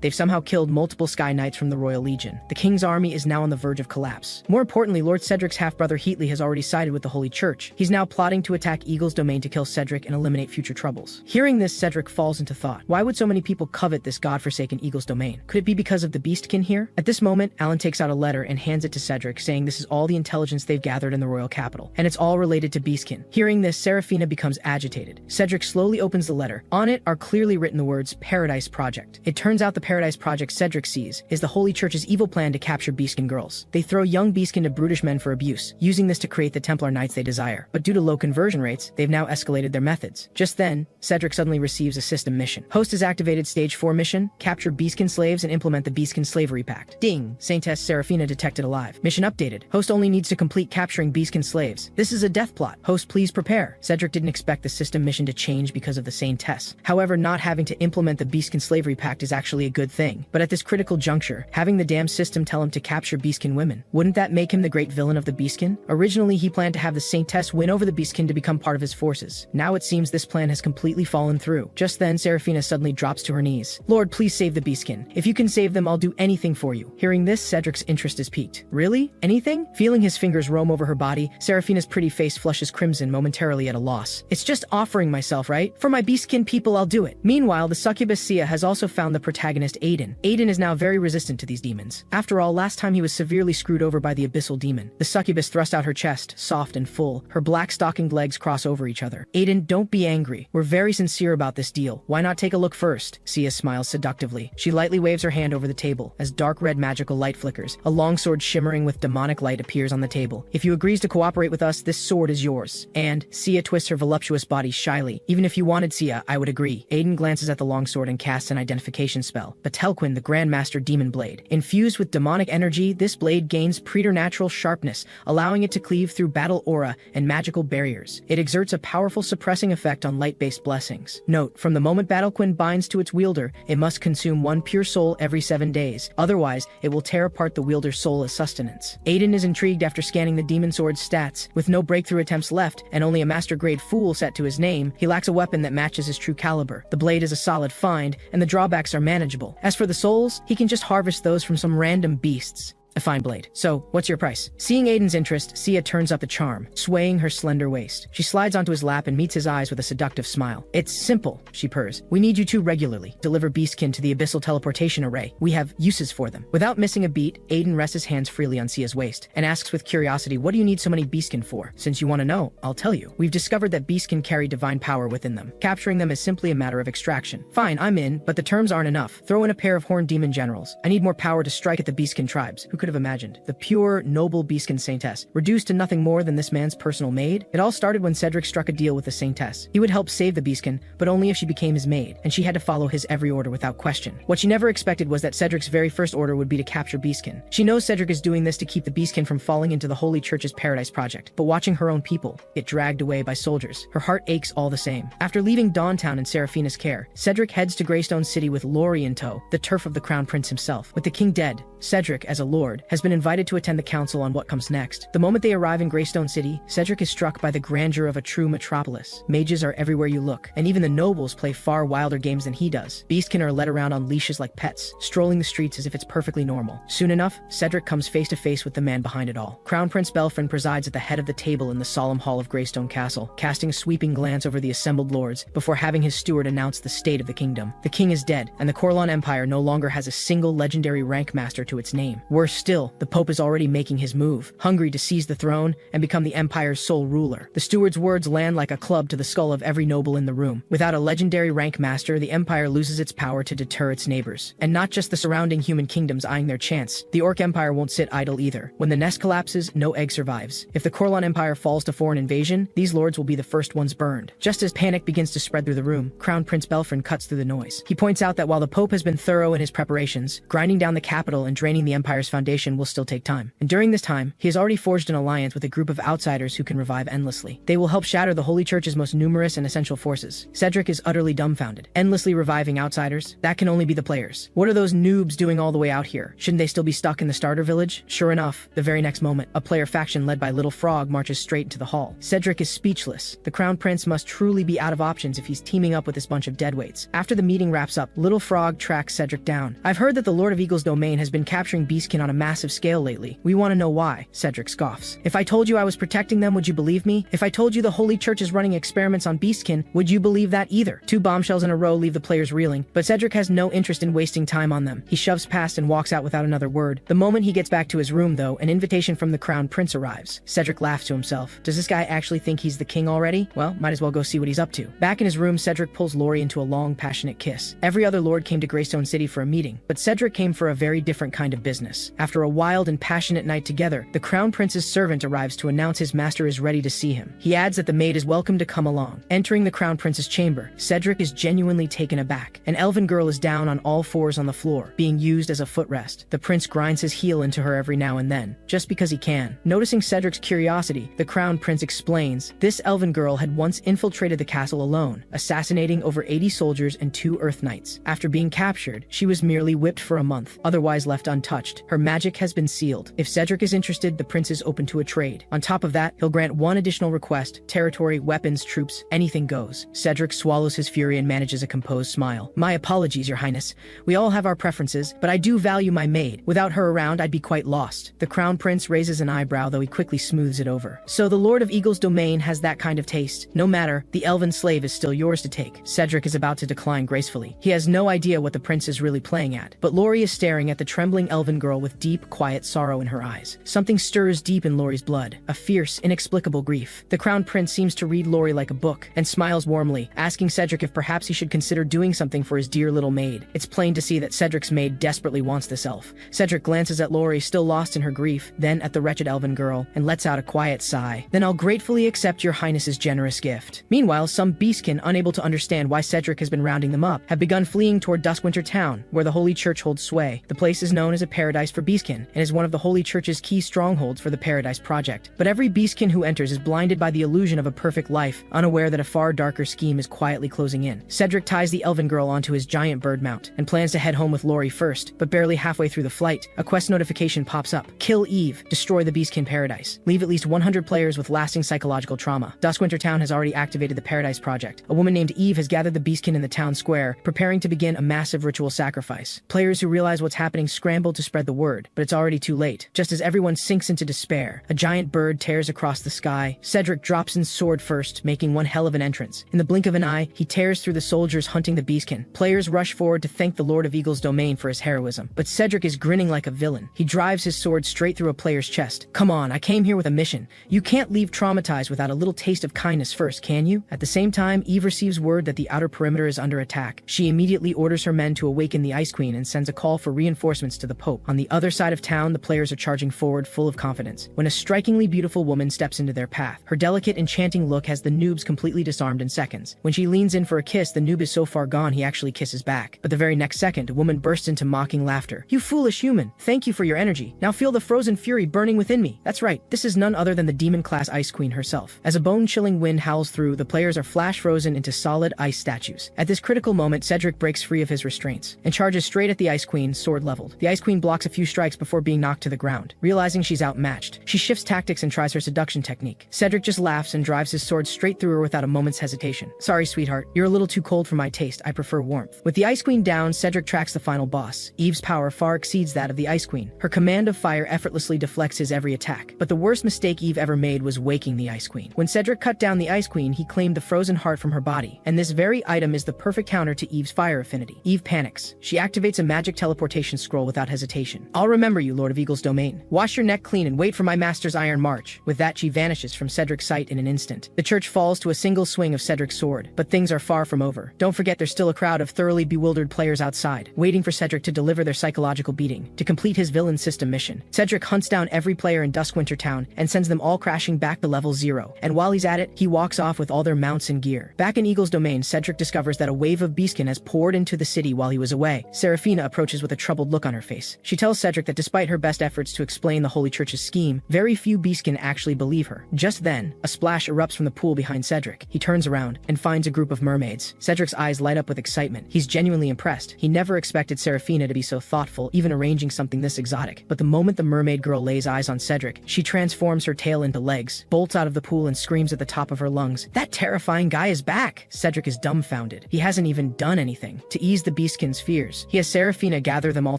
they've somehow killed multiple Sky Knights from the Royal Legion. The king's army is now on the verge of collapse. More importantly, Lord Cedric's half-brother Heatley has already sided with the Holy Church. He's now plotting to attack Eagle's domain to kill Cedric and eliminate future troubles. Hearing this, Cedric falls into thought. Why would so many people covet this godforsaken Eagle's domain? Could it be because of the beastkin here? At this moment, Alan takes out a letter and hands it to Cedric, saying this is all the intelligence they've gathered in the royal capital, and it's all related to beastkin. Hearing this, Seraphina becomes agitated. Cedric slowly opens the letter. On it are clearly written the words Paradise Project. It turns out the Paradise Project Cedric sees is the Holy Church's evil plan to capture beastkin girls. They throw young beastkin to brutish men for abuse, using this to create the Templar Knights they desire. But due to low conversion rates, they've now escalated their methods. Just then, Cedric suddenly receives a system mission. Host has activated Stage 4 mission, capture beastkin slaves and implement the Beastkin Slavery Pact. Ding! Saintess Seraphina detected alive. Mission updated. Host only needs to complete capturing beastkin slaves. This is a death plot. Host, please prepare. Cedric didn't expect the system mission to change because of the Saintess. However, not having to implement the Beastkin Slavery Pact is actually a good thing. But at this critical juncture, having the damn system tell him to capture beastkin women, wouldn't that make him the great villain of the beastkin? Originally, he planned to have the Saintess win over the beastkin to become part of his forces. Now it seems this plan has completely fallen through. Just then, Seraphina suddenly drops to her knees. Lord, please save the beastkin. If you can save them, I'll do anything for you. Hearing this, Cedric's interest is piqued. Really? Anything? Feeling his fingers roam over her body, Seraphina's pretty face flushes crimson, momentarily at a loss. It's just offering myself, right? For my beastkin people, I'll do it. Meanwhile, the succubus Sia has also found the protagonist Aiden. Aiden is now very resistant to these demons. After all, last time he was severely screwed over by the abyssal demon. The succubus thrust out her chest, soft and full. Her black stockinged legs cross over each other. Aiden, don't be angry. We're very sincere about this deal. Why not take a look first? Sia smiles seductively. She lightly waves her hand over the table as dark red magical light flickers, A longsword shimmering with demonic light appears on the table. If you agrees to cooperate with us, this sword is yours. And Sia twists her voluptuous body shyly. Even if you wanted Sia, I would agree. Aiden glances at the longsword and casts an identification spell. Betelquin, the Grandmaster Demon Blade. Infused with demonic energy, this blade gains preternatural sharpness, allowing it to cleave through battle aura and magical barriers. It exerts a powerful suppressing effect on light-based blessings. Note, from the moment Betelquin binds to its wielder, it must consume one pure soul every 7 days. Otherwise, it will tear apart the wielder's soul as sustenance. Aiden is intrigued after scanning the demon sword's stats. With no breakthrough attempts left, and only a master-grade fool set to his name, he lacks a weapon that matches his true caliber. The blade is a solid find, and the drawbacks are manageable. As for the souls, he can just harvest those from some random beasts. A fine blade. So, what's your price? Seeing Aiden's interest, Sia turns up the charm, swaying her slender waist. She slides onto his lap and meets his eyes with a seductive smile. It's simple, she purrs. We need you to regularly deliver beastkin to the abyssal teleportation array. We have uses for them. Without missing a beat, Aiden rests his hands freely on Sia's waist and asks with curiosity, what do you need so many beastkin for? Since you want to know, I'll tell you. We've discovered that beastkin carry divine power within them. Capturing them is simply a matter of extraction. Fine, I'm in, but the terms aren't enough. Throw in a pair of horned demon generals. I need more power to strike at the beastkin tribes. Who could have imagined? The pure, noble beastkin saintess, reduced to nothing more than this man's personal maid? It all started when Cedric struck a deal with the saintess. He would help save the beastkin, but only if she became his maid, and she had to follow his every order without question. What she never expected was that Cedric's very first order would be to capture beastkin. She knows Cedric is doing this to keep the beastkin from falling into the Holy Church's Paradise Project, but watching her own people get dragged away by soldiers, her heart aches all the same. After leaving Dawntown in Seraphina's care, Cedric heads to Greystone City with Lori in tow, the turf of the Crown Prince himself. With the king dead, Cedric, as a lord, has been invited to attend the council on what comes next. The moment they arrive in Greystone City, Cedric is struck by the grandeur of a true metropolis. Mages are everywhere you look, and even the nobles play far wilder games than he does. Beastkin are led around on leashes like pets, strolling the streets as if it's perfectly normal. Soon enough, Cedric comes face to face with the man behind it all. Crown Prince Belfrin presides at the head of the table in the solemn hall of Greystone Castle, casting a sweeping glance over the assembled lords before having his steward announce the state of the kingdom. The king is dead, and the Corlon Empire no longer has a single legendary rank master to its name. Worse still, the Pope is already making his move, hungry to seize the throne and become the Empire's sole ruler. The steward's words land like a club to the skull of every noble in the room. Without a legendary rank master, the Empire loses its power to deter its neighbors. And not just the surrounding human kingdoms eyeing their chance. The Orc Empire won't sit idle either. When the nest collapses, no egg survives. If the Corlon Empire falls to foreign invasion, these lords will be the first ones burned. Just as panic begins to spread through the room, Crown Prince Belfrin cuts through the noise. He points out that while the Pope has been thorough in his preparations, grinding down the capital and draining the Empire's foundation will still take time. And during this time, he has already forged an alliance with a group of outsiders who can revive endlessly. They will help shatter the Holy Church's most numerous and essential forces. Cedric is utterly dumbfounded. Endlessly reviving outsiders? That can only be the players. What are those noobs doing all the way out here? Shouldn't they still be stuck in the starter village? Sure enough, the very next moment, a player faction led by Little Frog marches straight into the hall. Cedric is speechless. The Crown Prince must truly be out of options if he's teaming up with this bunch of deadweights. After the meeting wraps up, Little Frog tracks Cedric down. I've heard that the Lord of Eagle's domain has been capturing beastkin on a massive scale lately. We want to know why, Cedric scoffs. If I told you I was protecting them, would you believe me? If I told you the Holy Church is running experiments on beastkin, would you believe that either? Two bombshells in a row leave the players reeling, but Cedric has no interest in wasting time on them. He shoves past and walks out without another word. The moment he gets back to his room, though, an invitation from the Crown Prince arrives. Cedric laughs to himself. Does this guy actually think he's the king already? Well, might as well go see what he's up to. Back in his room, Cedric pulls Lori into a long, passionate kiss. Every other lord came to Greystone City for a meeting, but Cedric came for a very different kind of business. After a wild and passionate night together, the Crown Prince's servant arrives to announce his master is ready to see him. He adds that the maid is welcome to come along. Entering the Crown Prince's chamber, Cedric is genuinely taken aback. An elven girl is down on all fours on the floor, being used as a footrest. The prince grinds his heel into her every now and then, just because he can. Noticing Cedric's curiosity, the Crown Prince explains, this elven girl had once infiltrated the castle alone, assassinating over 80 soldiers and 2 Earth Knights. After being captured, she was merely whipped for a month, otherwise left untouched. Her magic has been sealed. If Cedric is interested, the prince is open to a trade. On top of that, he'll grant one additional request: territory, weapons, troops, anything goes. Cedric swallows his fury and manages a composed smile. My apologies, your highness. We all have our preferences, but I do value my maid. Without her around, I'd be quite lost. The Crown Prince raises an eyebrow, though he quickly smooths it over. So the Lord of Eagle's domain has that kind of taste. No matter, the elven slave is still yours to take. Cedric is about to decline gracefully. He has no idea what the prince is really playing at, but Lori is staring at the trembling elven girl with deep deep, quiet sorrow in her eyes. Something stirs deep in Laurie's blood, a fierce, inexplicable grief. The Crown Prince seems to read Laurie like a book, and smiles warmly, asking Cedric if perhaps he should consider doing something for his dear little maid. It's plain to see that Cedric's maid desperately wants this elf. Cedric glances at Laurie, still lost in her grief, then at the wretched elven girl, and lets out a quiet sigh. Then I'll gratefully accept your highness's generous gift. Meanwhile, some beastkin, unable to understand why Cedric has been rounding them up, have begun fleeing toward Duskwinter Town, where the Holy Church holds sway. The place is known as a paradise for beastkin, and is one of the Holy Church's key strongholds for the Paradise Project. But every beastkin who enters is blinded by the illusion of a perfect life, unaware that a far darker scheme is quietly closing in. Cedric ties the elven girl onto his giant bird mount, and plans to head home with Laurie first, but barely halfway through the flight, a quest notification pops up. Kill Eve, destroy the beastkin paradise. Leave at least 100 players with lasting psychological trauma. Duskwinter Town has already activated the Paradise Project. A woman named Eve has gathered the beastkin in the town square, preparing to begin a massive ritual sacrifice. Players who realize what's happening scramble to spread the word, but it's already too late. Just as everyone sinks into despair, a giant bird tears across the sky. Cedric drops his sword first, making one hell of an entrance. In the blink of an eye, he tears through the soldiers hunting the beastkin. Players rush forward to thank the Lord of Eagle's domain for his heroism, but Cedric is grinning like a villain. He drives his sword straight through a player's chest. Come on, I came here with a mission. You can't leave traumatized without a little taste of kindness first, can you? At the same time, Eve receives word that the outer perimeter is under attack. She immediately orders her men to awaken the Ice Queen and sends a call for reinforcements to the Pope. On the other side of town, the players are charging forward full of confidence, when a strikingly beautiful woman steps into their path. Her delicate, enchanting look has the noobs completely disarmed in seconds. When she leans in for a kiss, the noob is so far gone he actually kisses back. But the very next second, a woman bursts into mocking laughter. You foolish human! Thank you for your energy. Now feel the frozen fury burning within me. That's right, this is none other than the demon-class Ice Queen herself. As a bone-chilling wind howls through, the players are flash-frozen into solid ice statues. At this critical moment, Cedric breaks free of his restraints and charges straight at the Ice Queen, sword leveled. The Ice Queen blocks a few strikes before being knocked to the ground. Realizing she's outmatched, she shifts tactics and tries her seduction technique. Cedric just laughs and drives his sword straight through her without a moment's hesitation. Sorry, sweetheart, you're a little too cold for my taste. I prefer warmth. With the Ice Queen down, Cedric tracks the final boss. Eve's power far exceeds that of the Ice Queen. Her command of fire effortlessly deflects his every attack. But the worst mistake Eve ever made was waking the Ice Queen. When Cedric cut down the Ice Queen, he claimed the frozen heart from her body, and this very item is the perfect counter to Eve's fire affinity. Eve panics. She activates a magic teleportation scroll without hesitation. I'll remember you, Lord of Eagle's domain. Wash your neck clean and wait for my master's iron march. With that, she vanishes from Cedric's sight in an instant. The church falls to a single swing of Cedric's sword, but things are far from over. Don't forget, there's still a crowd of thoroughly bewildered players outside, waiting for Cedric to deliver their psychological beating. To complete his villain system mission, Cedric hunts down every player in Duskwinter Town and sends them all crashing back to level 0. And while he's at it, he walks off with all their mounts and gear. Back in Eagle's domain, Cedric discovers that a wave of beastkin has poured into the city while he was away. Seraphina approaches with a troubled look on her face. She tells Cedric that despite her best efforts to explain the Holy Church's scheme, very few beastkin actually believe her. Just then, a splash erupts from the pool behind Cedric. He turns around and finds a group of mermaids. Cedric's eyes light up with excitement. He's genuinely impressed. He never expected Seraphina to be so thoughtful, even arranging something this exotic. But the moment the mermaid girl lays eyes on Cedric, she transforms her tail into legs, bolts out of the pool and screams at the top of her lungs, "That terrifying guy is back!" Cedric is dumbfounded. He hasn't even done anything to ease the beastkin's fears. He has Seraphina gather them all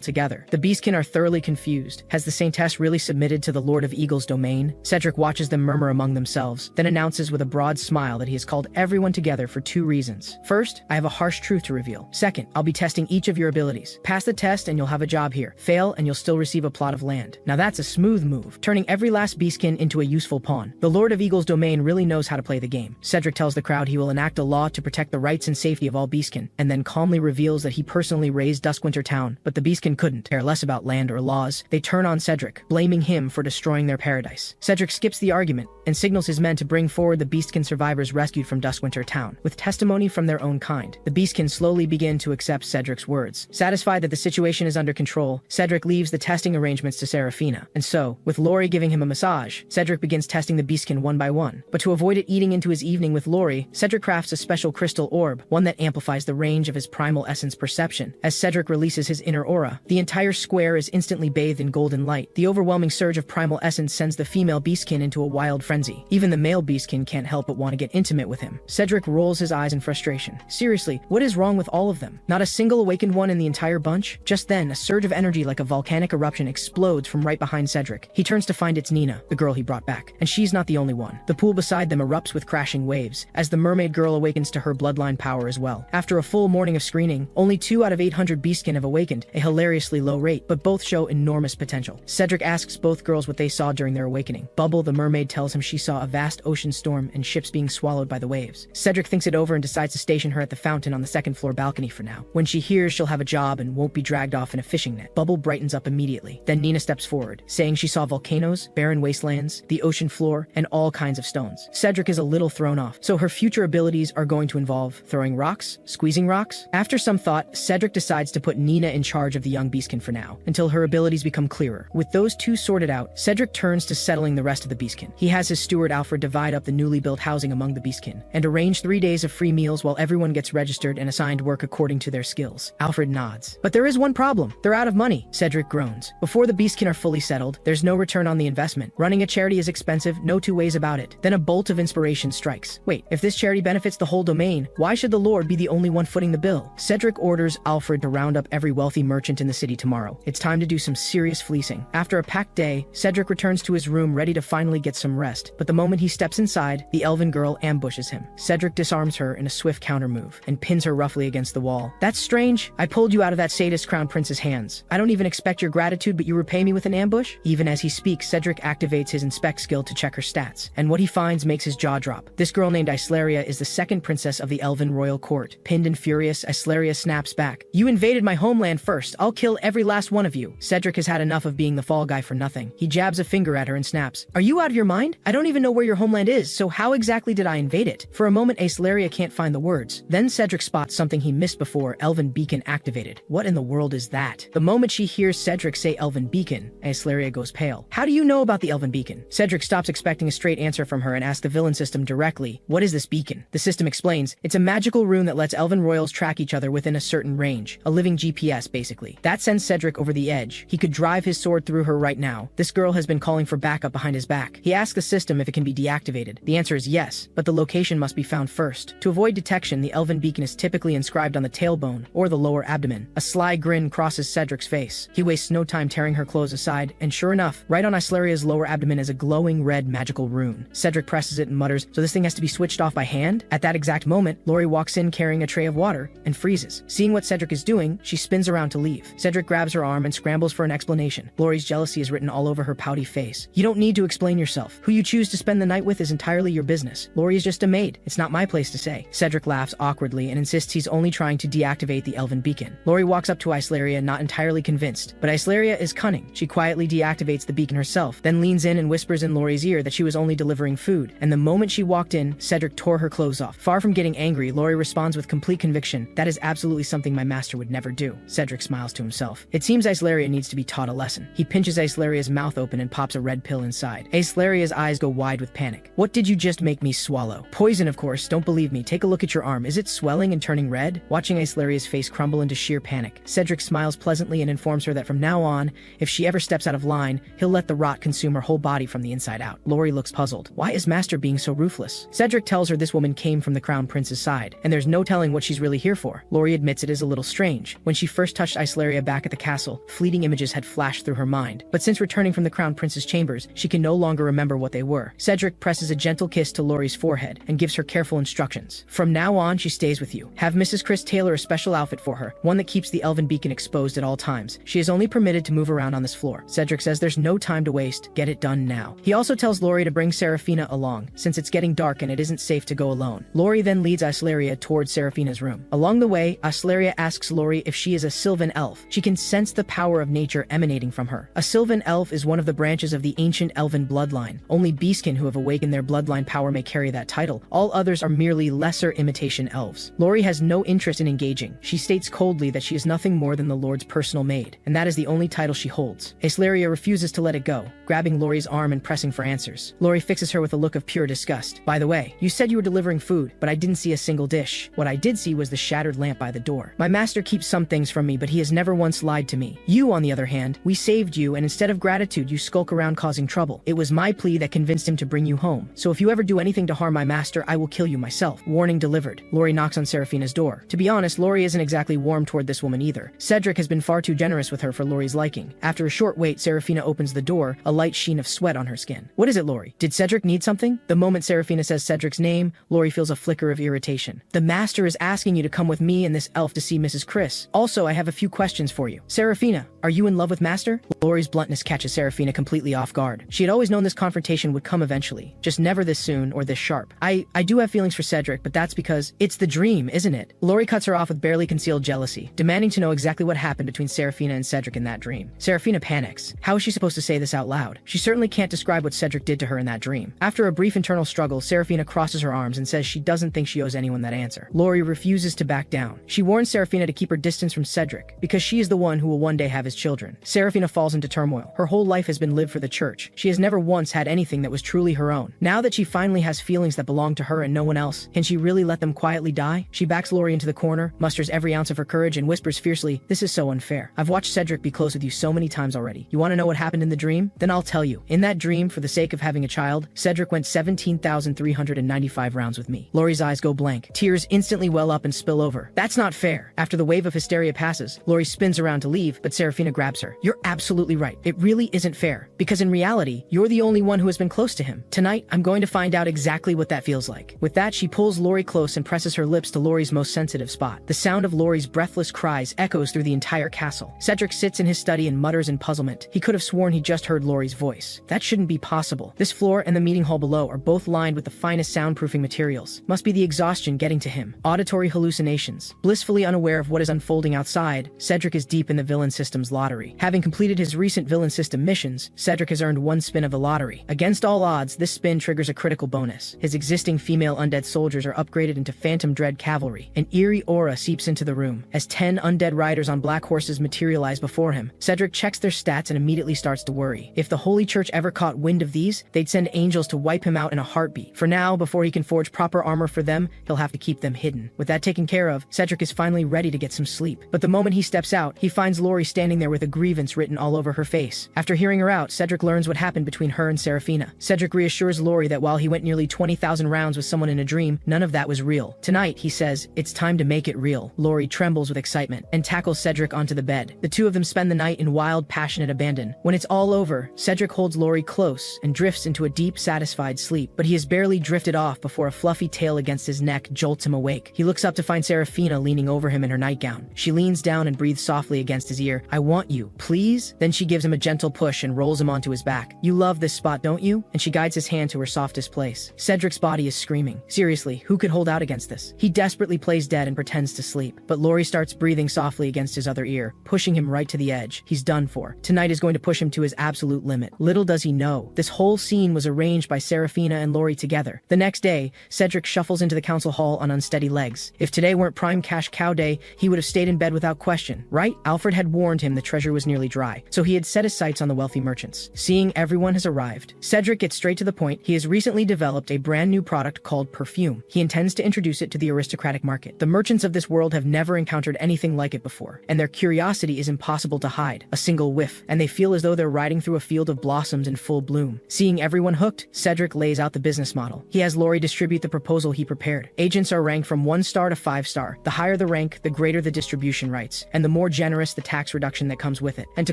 together. The beastkin are thoroughly confused. Has the Saintess really submitted to the Lord of Eagle's domain? Cedric watches them murmur among themselves, then announces with a broad smile that he has called everyone together for 2 reasons. First, I have a harsh truth to reveal. Second, I'll be testing each of your abilities. Pass the test and you'll have a job here. Fail and you'll still receive a plot of land. Now that's a smooth move, turning every last beastkin into a useful pawn. The Lord of Eagle's domain really knows how to play the game. Cedric tells the crowd he will enact a law to protect the rights and safety of all beastkin, and then calmly reveals that he personally raised Duskwinter Town, but the beastkin couldn't care less about land or laws. They turn on Cedric, blaming him for destroying their paradise. Cedric skips the argument and signals his men to bring forward the beastkin survivors rescued from Duskwinter Town. With testimony from their own kind, the beastkin slowly begin to accept Cedric's words. Satisfied that the situation is under control, Cedric leaves the testing arrangements to Seraphina. And so, with Laurie giving him a massage, Cedric begins testing the beastkin one by one. But to avoid it eating into his evening with Laurie, Cedric crafts a special crystal orb, one that amplifies the range of his primal essence perception. As Cedric releases his inner aura, the entire square is instantly bathed in golden light. The overwhelming surge of primal essence sends the female beastkin into a wild frenzy. Even the male beastkin can't help but want to get intimate with him. Cedric rolls his eyes in frustration. Seriously, what is wrong with all of them? Not a single awakened one in the entire bunch? Just then, a surge of energy like a volcanic eruption explodes from right behind Cedric. He turns to find it's Nina, the girl he brought back. And she's not the only one. The pool beside them erupts with crashing waves, as the mermaid girl awakens to her bloodline power as well. After a full morning of screening, only 2 out of 800 beastkin have awakened, a hilariously low rate, but both show enormous potential. Cedric asks both girls what they saw during their awakening. Bubble, the mermaid, tells him she saw a vast ocean storm and ships being swallowed by the waves. Cedric thinks it over and decides to station her at the fountain on the second floor balcony for now. When she hears she'll have a job and won't be dragged off in a fishing net, Bubble brightens up immediately. Then Nina steps forward, saying she saw volcanoes, barren wastelands, the ocean floor, and all kinds of stones. Cedric is a little thrown off, so her future abilities are going to involve throwing rocks, squeezing rocks. After some thought, Cedric decides to put Nina in charge of the young beastkin for now, until her abilities become clearer. With those two sorted out, Cedric turns to settling the rest of the beastkin. He has his steward Alfred divide up the newly built housing among the beastkin, and arrange 3 days of free meals while everyone gets registered and assigned work according to their skills. Alfred nods. But there is one problem. They're out of money. Cedric groans. Before the beastkin are fully settled, there's no return on the investment. Running a charity is expensive, no two ways about it. Then a bolt of inspiration strikes. Wait, if this charity benefits the whole domain, why should the Lord be the only one footing the bill? Cedric orders Alfred to round up every wealthy merchant in the city tomorrow. It's time to do some serious fleecing. After a packed day, Cedric returns to his room ready to finally get some rest. But the moment he steps inside, the elven girl ambushes him. Cedric disarms her in a swift counter move and pins her roughly against the wall. That's strange. I pulled you out of that sadist crown prince's hands. I don't even expect your gratitude, but you repay me with an ambush? Even as he speaks, Cedric activates his inspect skill to check her stats, and what he finds makes his jaw drop. This girl named Islaria is the second princess of the elven royal court. Pinned and furious, Islaria snaps back. You invaded my homeland first. I'll kill every last one of you. Cedric has had enough of being the fall guy for nothing. He jabs a finger at her and snaps. Are you out of your mind? I don't even know where your homeland is, so how exactly did I invade it? For a moment, Islaria can't find the words. Then Cedric spots something he missed before. Elven beacon activated. What in the world is that? The moment she hears Cedric say elven beacon, Islaria goes pale. How do you know about the elven beacon? Cedric stops expecting a straight answer from her and asks the villain system directly, what is this beacon? The system explains, it's a magical rune that lets elven royals track each other within a certain range. A living GPS, basically. That sends Cedric over the edge. He could drive his sword through her right now. This girl has been calling for backup behind his back. He asks the system if it can be deactivated. The answer is yes, but the location must be found first. To avoid detection, the elven beacon is typically inscribed on the tailbone or the lower abdomen. A sly grin crosses Cedric's face. He wastes no time tearing her clothes aside, and sure enough, right on Islaria's lower abdomen is a glowing red magical rune. Cedric presses it and mutters, so this thing has to be switched off by hand? At that exact moment, Lori walks in carrying a tray of water and freezes. Seeing what Cedric is doing, she spins around to leave. Cedric grabs her arm and scrambles for an explanation. Lori's jealousy is written all over her pouty face. You don't need to explain yourself. Who you choose to spend the night with is entirely your business. Lori is just a maid. It's not my place to say. Cedric laughs awkwardly and insists he's only trying to deactivate the elven beacon. Lori walks up to Islaria, not entirely convinced, but Islaria is cunning. She quietly deactivates the beacon herself, then leans in and whispers in Lori's ear that she was only delivering food. And the moment she walked in, Cedric tore her clothes off. Far from getting angry, Lori responds with complete conviction, that is absolutely something my master would never do. Cedric smiles to himself. It seems Islaria needs to be taught a lesson. He pinches Islaria's mouth open and pops a red pill inside. Islaria's eyes go wide with panic. What did you just make me swallow? Poison, of course. Don't believe me. Take a look at your arm. Is it swelling and turning red? Watching Islaria's face crumble into sheer panic, Cedric smiles pleasantly and informs her that from now on, if she ever steps out of line, he'll let the rot consume her whole body from the inside out. Lori looks puzzled. Why is Master being so ruthless? Cedric tells her this woman came from the Crown Prince's side, and there's no telling what she's really here for. Lori admits it is a little strange. When she first touched Islaria back at the castle, fleeting images had flashed through her mind, but since returning from the Crown Prince's chambers, she can no longer remember what they were. Cedric presses a gentle kiss to Lori's forehead and gives her careful instructions. From now on, she stays with you. Have Mrs. Chris tailor a special outfit for her, one that keeps the elven beacon exposed at all times. She is only permitted to move around on this floor. Cedric says there's no time to waste. Get it done now. He also tells Lori to bring Seraphina along, since it's getting dark and it isn't safe to go alone. Lori then leads Islaria towards Seraphina's room. Along the way, Islaria asks Lori if she is a Sylvan elf. She can sense the power of nature emanating from her. A Sylvan elf is one of the branches of the ancient elven bloodline. Only beastkin who have awakened their bloodline power may carry that title. All others are merely lesser imitation elves. Lori has no interest in engaging. She states coldly that she is nothing more than the Lord's personal maid, and that is the only title she holds. Islaria refuses to let it go, grabbing Lori's arm and pressing for answers. Lori fixes her with a look of pure disgust. By the way, you said you were delivering food, but I didn't see a single dish. What I did see was the shattered lamp by the door. My master keeps some things from me, but he has never once lied to me. You, on the other hand, we saved you, and instead of gratitude, you skulk around causing trouble. It was my plea that convinced him to bring you home. So if you ever do anything to harm my master, I will kill you myself. Warning delivered. Lori knocks on Seraphina's door. To be honest, Lori isn't exactly warm toward this woman either. Cedric has been far too generous with her for Lori's liking. After a short wait, Seraphina opens the door, a light sheen of sweat on her skin. What is it, Lori? Did Cedric need something? The moment Seraphina says Cedric's name, Lori feels a flicker of irritation. The master is asking you to come with me and this elf to see Mrs. Chris. Also, I have a few questions for you. Seraphina, Are you in love with Master? Lori's bluntness catches Serafina completely off guard. She had always known this confrontation would come eventually, just never this soon or this sharp. I do have feelings for Cedric, but that's because it's the dream, isn't it? Lori cuts her off with barely concealed jealousy, demanding to know exactly what happened between Serafina and Cedric in that dream. Serafina panics. How is she supposed to say this out loud? She certainly can't describe what Cedric did to her in that dream. After a brief internal struggle, Serafina crosses her arms and says she doesn't think she owes anyone that answer. Lori refuses to back down. She warns Serafina to keep her distance from Cedric, because she is the one who will one day have his children. Serafina falls into turmoil. Her whole life has been lived for the church. She has never once had anything that was truly her own. Now that she finally has feelings that belong to her and no one else, can she really let them quietly die? She backs Lori into the corner, musters every ounce of her courage, and whispers fiercely, "This is so unfair. I've watched Cedric be close with you so many times already. You want to know what happened in the dream? Then I'll tell you. In that dream, for the sake of having a child, Cedric went 17,395 rounds with me." Lori's eyes go blank. Tears instantly well up and spill over. That's not fair. After the wave of hysteria passes, Lori spins around to leave, but Serafina grabs her. "You're absolutely right. It really isn't fair. Because in reality, you're the only one who has been close to him. Tonight, I'm going to find out exactly what that feels like." With that, she pulls Lori close and presses her lips to Lori's most sensitive spot. The sound of Lori's breathless cries echoes through the entire castle. Cedric sits in his study and mutters in puzzlement. He could have sworn he just heard Lori's voice. That shouldn't be possible. This floor and the meeting hall below are both lined with the finest soundproofing materials. Must be the exhaustion getting to him. Auditory hallucinations. Blissfully unaware of what is unfolding outside, Cedric is deep in the villain system's lottery. Having completed his recent villain system missions, Cedric has earned one spin of the lottery. Against all odds, this spin triggers a critical bonus. His existing female undead soldiers are upgraded into Phantom Dread Cavalry. An eerie aura seeps into the room. As 10 undead riders on black horses materialize before him, Cedric checks their stats and immediately starts to worry. If the Holy Church ever caught wind of these, they'd send angels to wipe him out in a heartbeat. For now, before he can forge proper armor for them, he'll have to keep them hidden. With that taken care of, Cedric is finally ready to get some sleep. But the moment he steps out, he finds Lori standing there with a grievance written all over her face. After hearing her out, Cedric learns what happened between her and Serafina. Cedric reassures Lori that while he went nearly 20,000 rounds with someone in a dream, none of that was real. Tonight, he says, it's time to make it real. Lori trembles with excitement and tackles Cedric onto the bed. The two of them spend the night in wild, passionate abandon. When it's all over, Cedric holds Lori close and drifts into a deep, satisfied sleep. But he has barely drifted off before a fluffy tail against his neck jolts him awake. He looks up to find Serafina leaning over him in her nightgown. She leans down and breathes softly against his ear. "I want you, please?" Then she gives him a gentle push and rolls him onto his back. "You love this spot, don't you?" And she guides his hand to her softest place. Cedric's body is screaming. Seriously, who could hold out against this? He desperately plays dead and pretends to sleep. But Lori starts breathing softly against his other ear, pushing him right to the edge. He's done for. Tonight is going to push him to his absolute limit. Little does he know, this whole scene was arranged by Serafina and Lori together. The next day, Cedric shuffles into the council hall on unsteady legs. If today weren't prime cash cow day, he would have stayed in bed without question, right? Alfred had warned him the treasure was nearly dry, so he had set his sights on the wealthy merchants. Seeing everyone has arrived, Cedric gets straight to the point. He has recently developed a brand new product called perfume. He intends to introduce it to the aristocratic market. The merchants of this world have never encountered anything like it before, and their curiosity is impossible to hide. A single whiff, and they feel as though they're riding through a field of blossoms in full bloom. Seeing everyone hooked, Cedric lays out the business model. He has Lori distribute the proposal he prepared. Agents are ranked from 1 star to 5 star. The higher the rank, the greater the distribution rights, and the more generous the tax reduction that comes with it. And to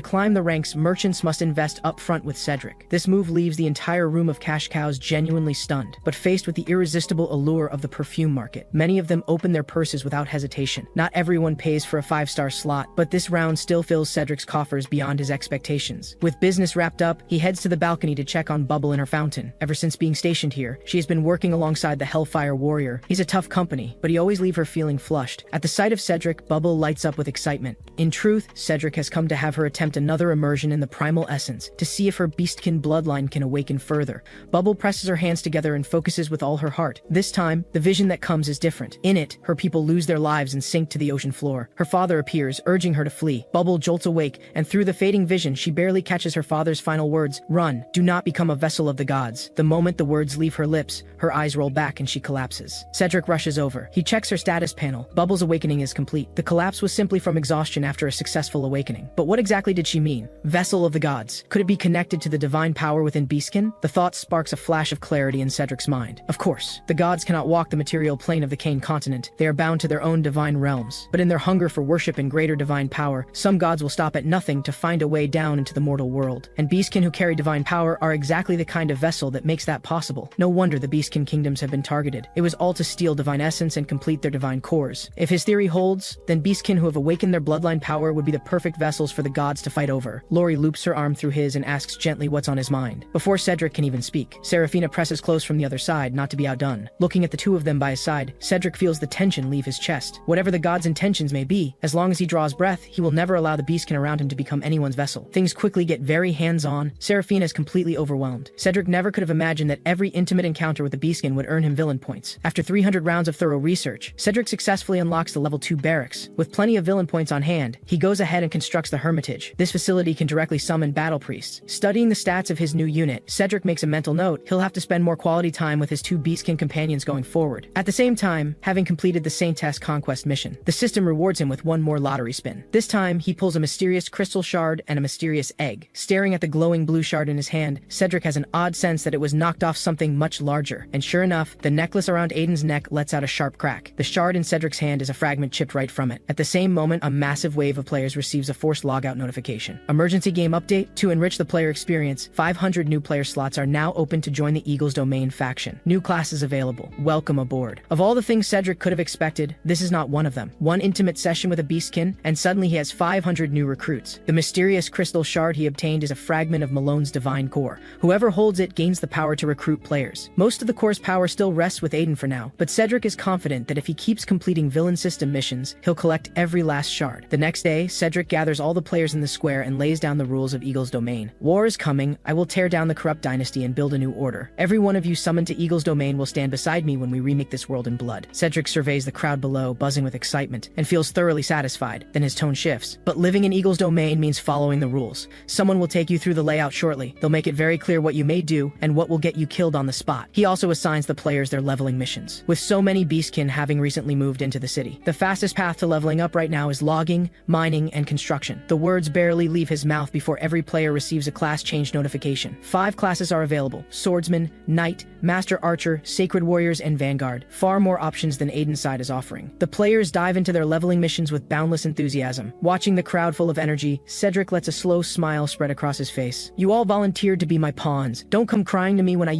climb the ranks, merchants must invest upfront with Cedric. This move leaves the entire room of cash cows genuinely stunned, but faced with the irresistible allure of the perfume market. Many of them open their purses without hesitation. Not everyone pays for a 5-star slot, but this round still fills Cedric's coffers beyond his expectations. With business wrapped up, he heads to the balcony to check on Bubble in her fountain. Ever since being stationed here, she has been working alongside the Hellfire Warrior. He's a tough company, but he always leaves her feeling flushed. At the sight of Cedric, Bubble lights up with excitement. In truth, Cedric has come to have her attempt another immersion in the primal essence, to see if her beastkin bloodline can awaken further. Bubble presses her hands together and focuses with all her heart. This time, the vision that comes is different. In it, her people lose their lives and sink to the ocean floor. Her father appears, urging her to flee. Bubble jolts awake, and through the fading vision, she barely catches her father's final words, "Run, do not become a vessel of the gods." The moment the words leave her lips, her eyes roll back and she collapses. Cedric rushes over. He checks her status panel. Bubble's awakening is complete. The collapse was simply from exhaustion after a successful awakening. But what exactly did she mean? Vessel of the gods. Could it be connected to the divine power within beastkin? The thought sparks a flash of clarity in Cedric's mind. Of course, the gods cannot walk the material plane of the Kane continent. They are bound to their own divine realms. But in their hunger for worship and greater divine power, some gods will stop at nothing to find a way down into the mortal world. And beastkin who carry divine power are exactly the kind of vessel that makes that possible. No wonder the beastkin kingdoms have been targeted. It was all to steal divine essence and complete their divine cores. If his theory holds, then beastkin who have awakened their bloodline power would be the perfect vessels for the gods to fight over. Lori loops her arm through his and asks gently what's on his mind. Before Cedric can even speak, Serafina presses close from the other side, not to be outdone. Looking at the two of them by his side, Cedric feels the tension leave his chest. Whatever the god's intentions may be, as long as he draws breath, he will never allow the beastkin around him to become anyone's vessel. Things quickly get very hands-on. Serafina is completely overwhelmed. Cedric never could have imagined that every intimate encounter with the beastkin would earn him villain points. After 300 rounds of thorough research, Cedric successfully unlocks the level 2 barracks. With plenty of villain points on hand, he goes ahead and constructs the Hermitage. This facility can directly summon battle priests. Studying the stats of his new unit, Cedric makes a mental note he'll have to spend more quality time with his 2 beastkin companions going forward. At the same time, having completed the Saintess Conquest mission, the system rewards him with 1 more lottery spin. This time, he pulls a mysterious crystal shard and a mysterious egg. Staring at the glowing blue shard in his hand, Cedric has an odd sense that it was knocked off something much larger. And sure enough, the necklace around Aiden's neck lets out a sharp crack. The shard in Cedric's hand is a fragment chipped right from it. At the same moment, a massive wave of players receives a forced logout notification. Emergency game update: to enrich the player experience, 500 new player slots are now open to join the Eagle's Domain faction. New classes available. Welcome aboard. Of all the things Cedric could have expected, this is not one of them. One intimate session with a beastkin, and suddenly he has 500 new recruits. The mysterious crystal shard he obtained is a fragment of Malone's divine core. Whoever holds it gains the power to recruit players. Most of the core's power still rests with Aiden for now, but Cedric is confident that if he keeps completing villain system missions, he'll collect every last shard. The next day, Cedric gathers all the players in the square and lays down the rules of Eagle's Domain. War is coming. I will tear down the corrupt dynasty and build a new order. Every one of you summoned to Eagle's Domain will stand beside me when we remake this world in blood. Cedric surveys the crowd below, buzzing with excitement, and feels thoroughly satisfied. Then his tone shifts. But living in Eagle's Domain means following the rules. Someone will take you through the layout shortly. They'll make it very clear what you may do and what will get you killed on the spot. He also assigns the players their leveling missions. With so many beastkin having recently moved into the city, the fastest path to leveling up right now is logging, mining, and construction. The words barely leave his mouth before every player receives a class change notification. 5 classes are available: Swordsman, Knight, Master Archer, Sacred Warriors, and Vanguard. Far more options than Aiden's side is offering. The players dive into their leveling missions with boundless enthusiasm. Watching the crowd full of energy, Cedric lets a slow smile spread across his face. You all volunteered to be my pawns. Don't come crying to me when I use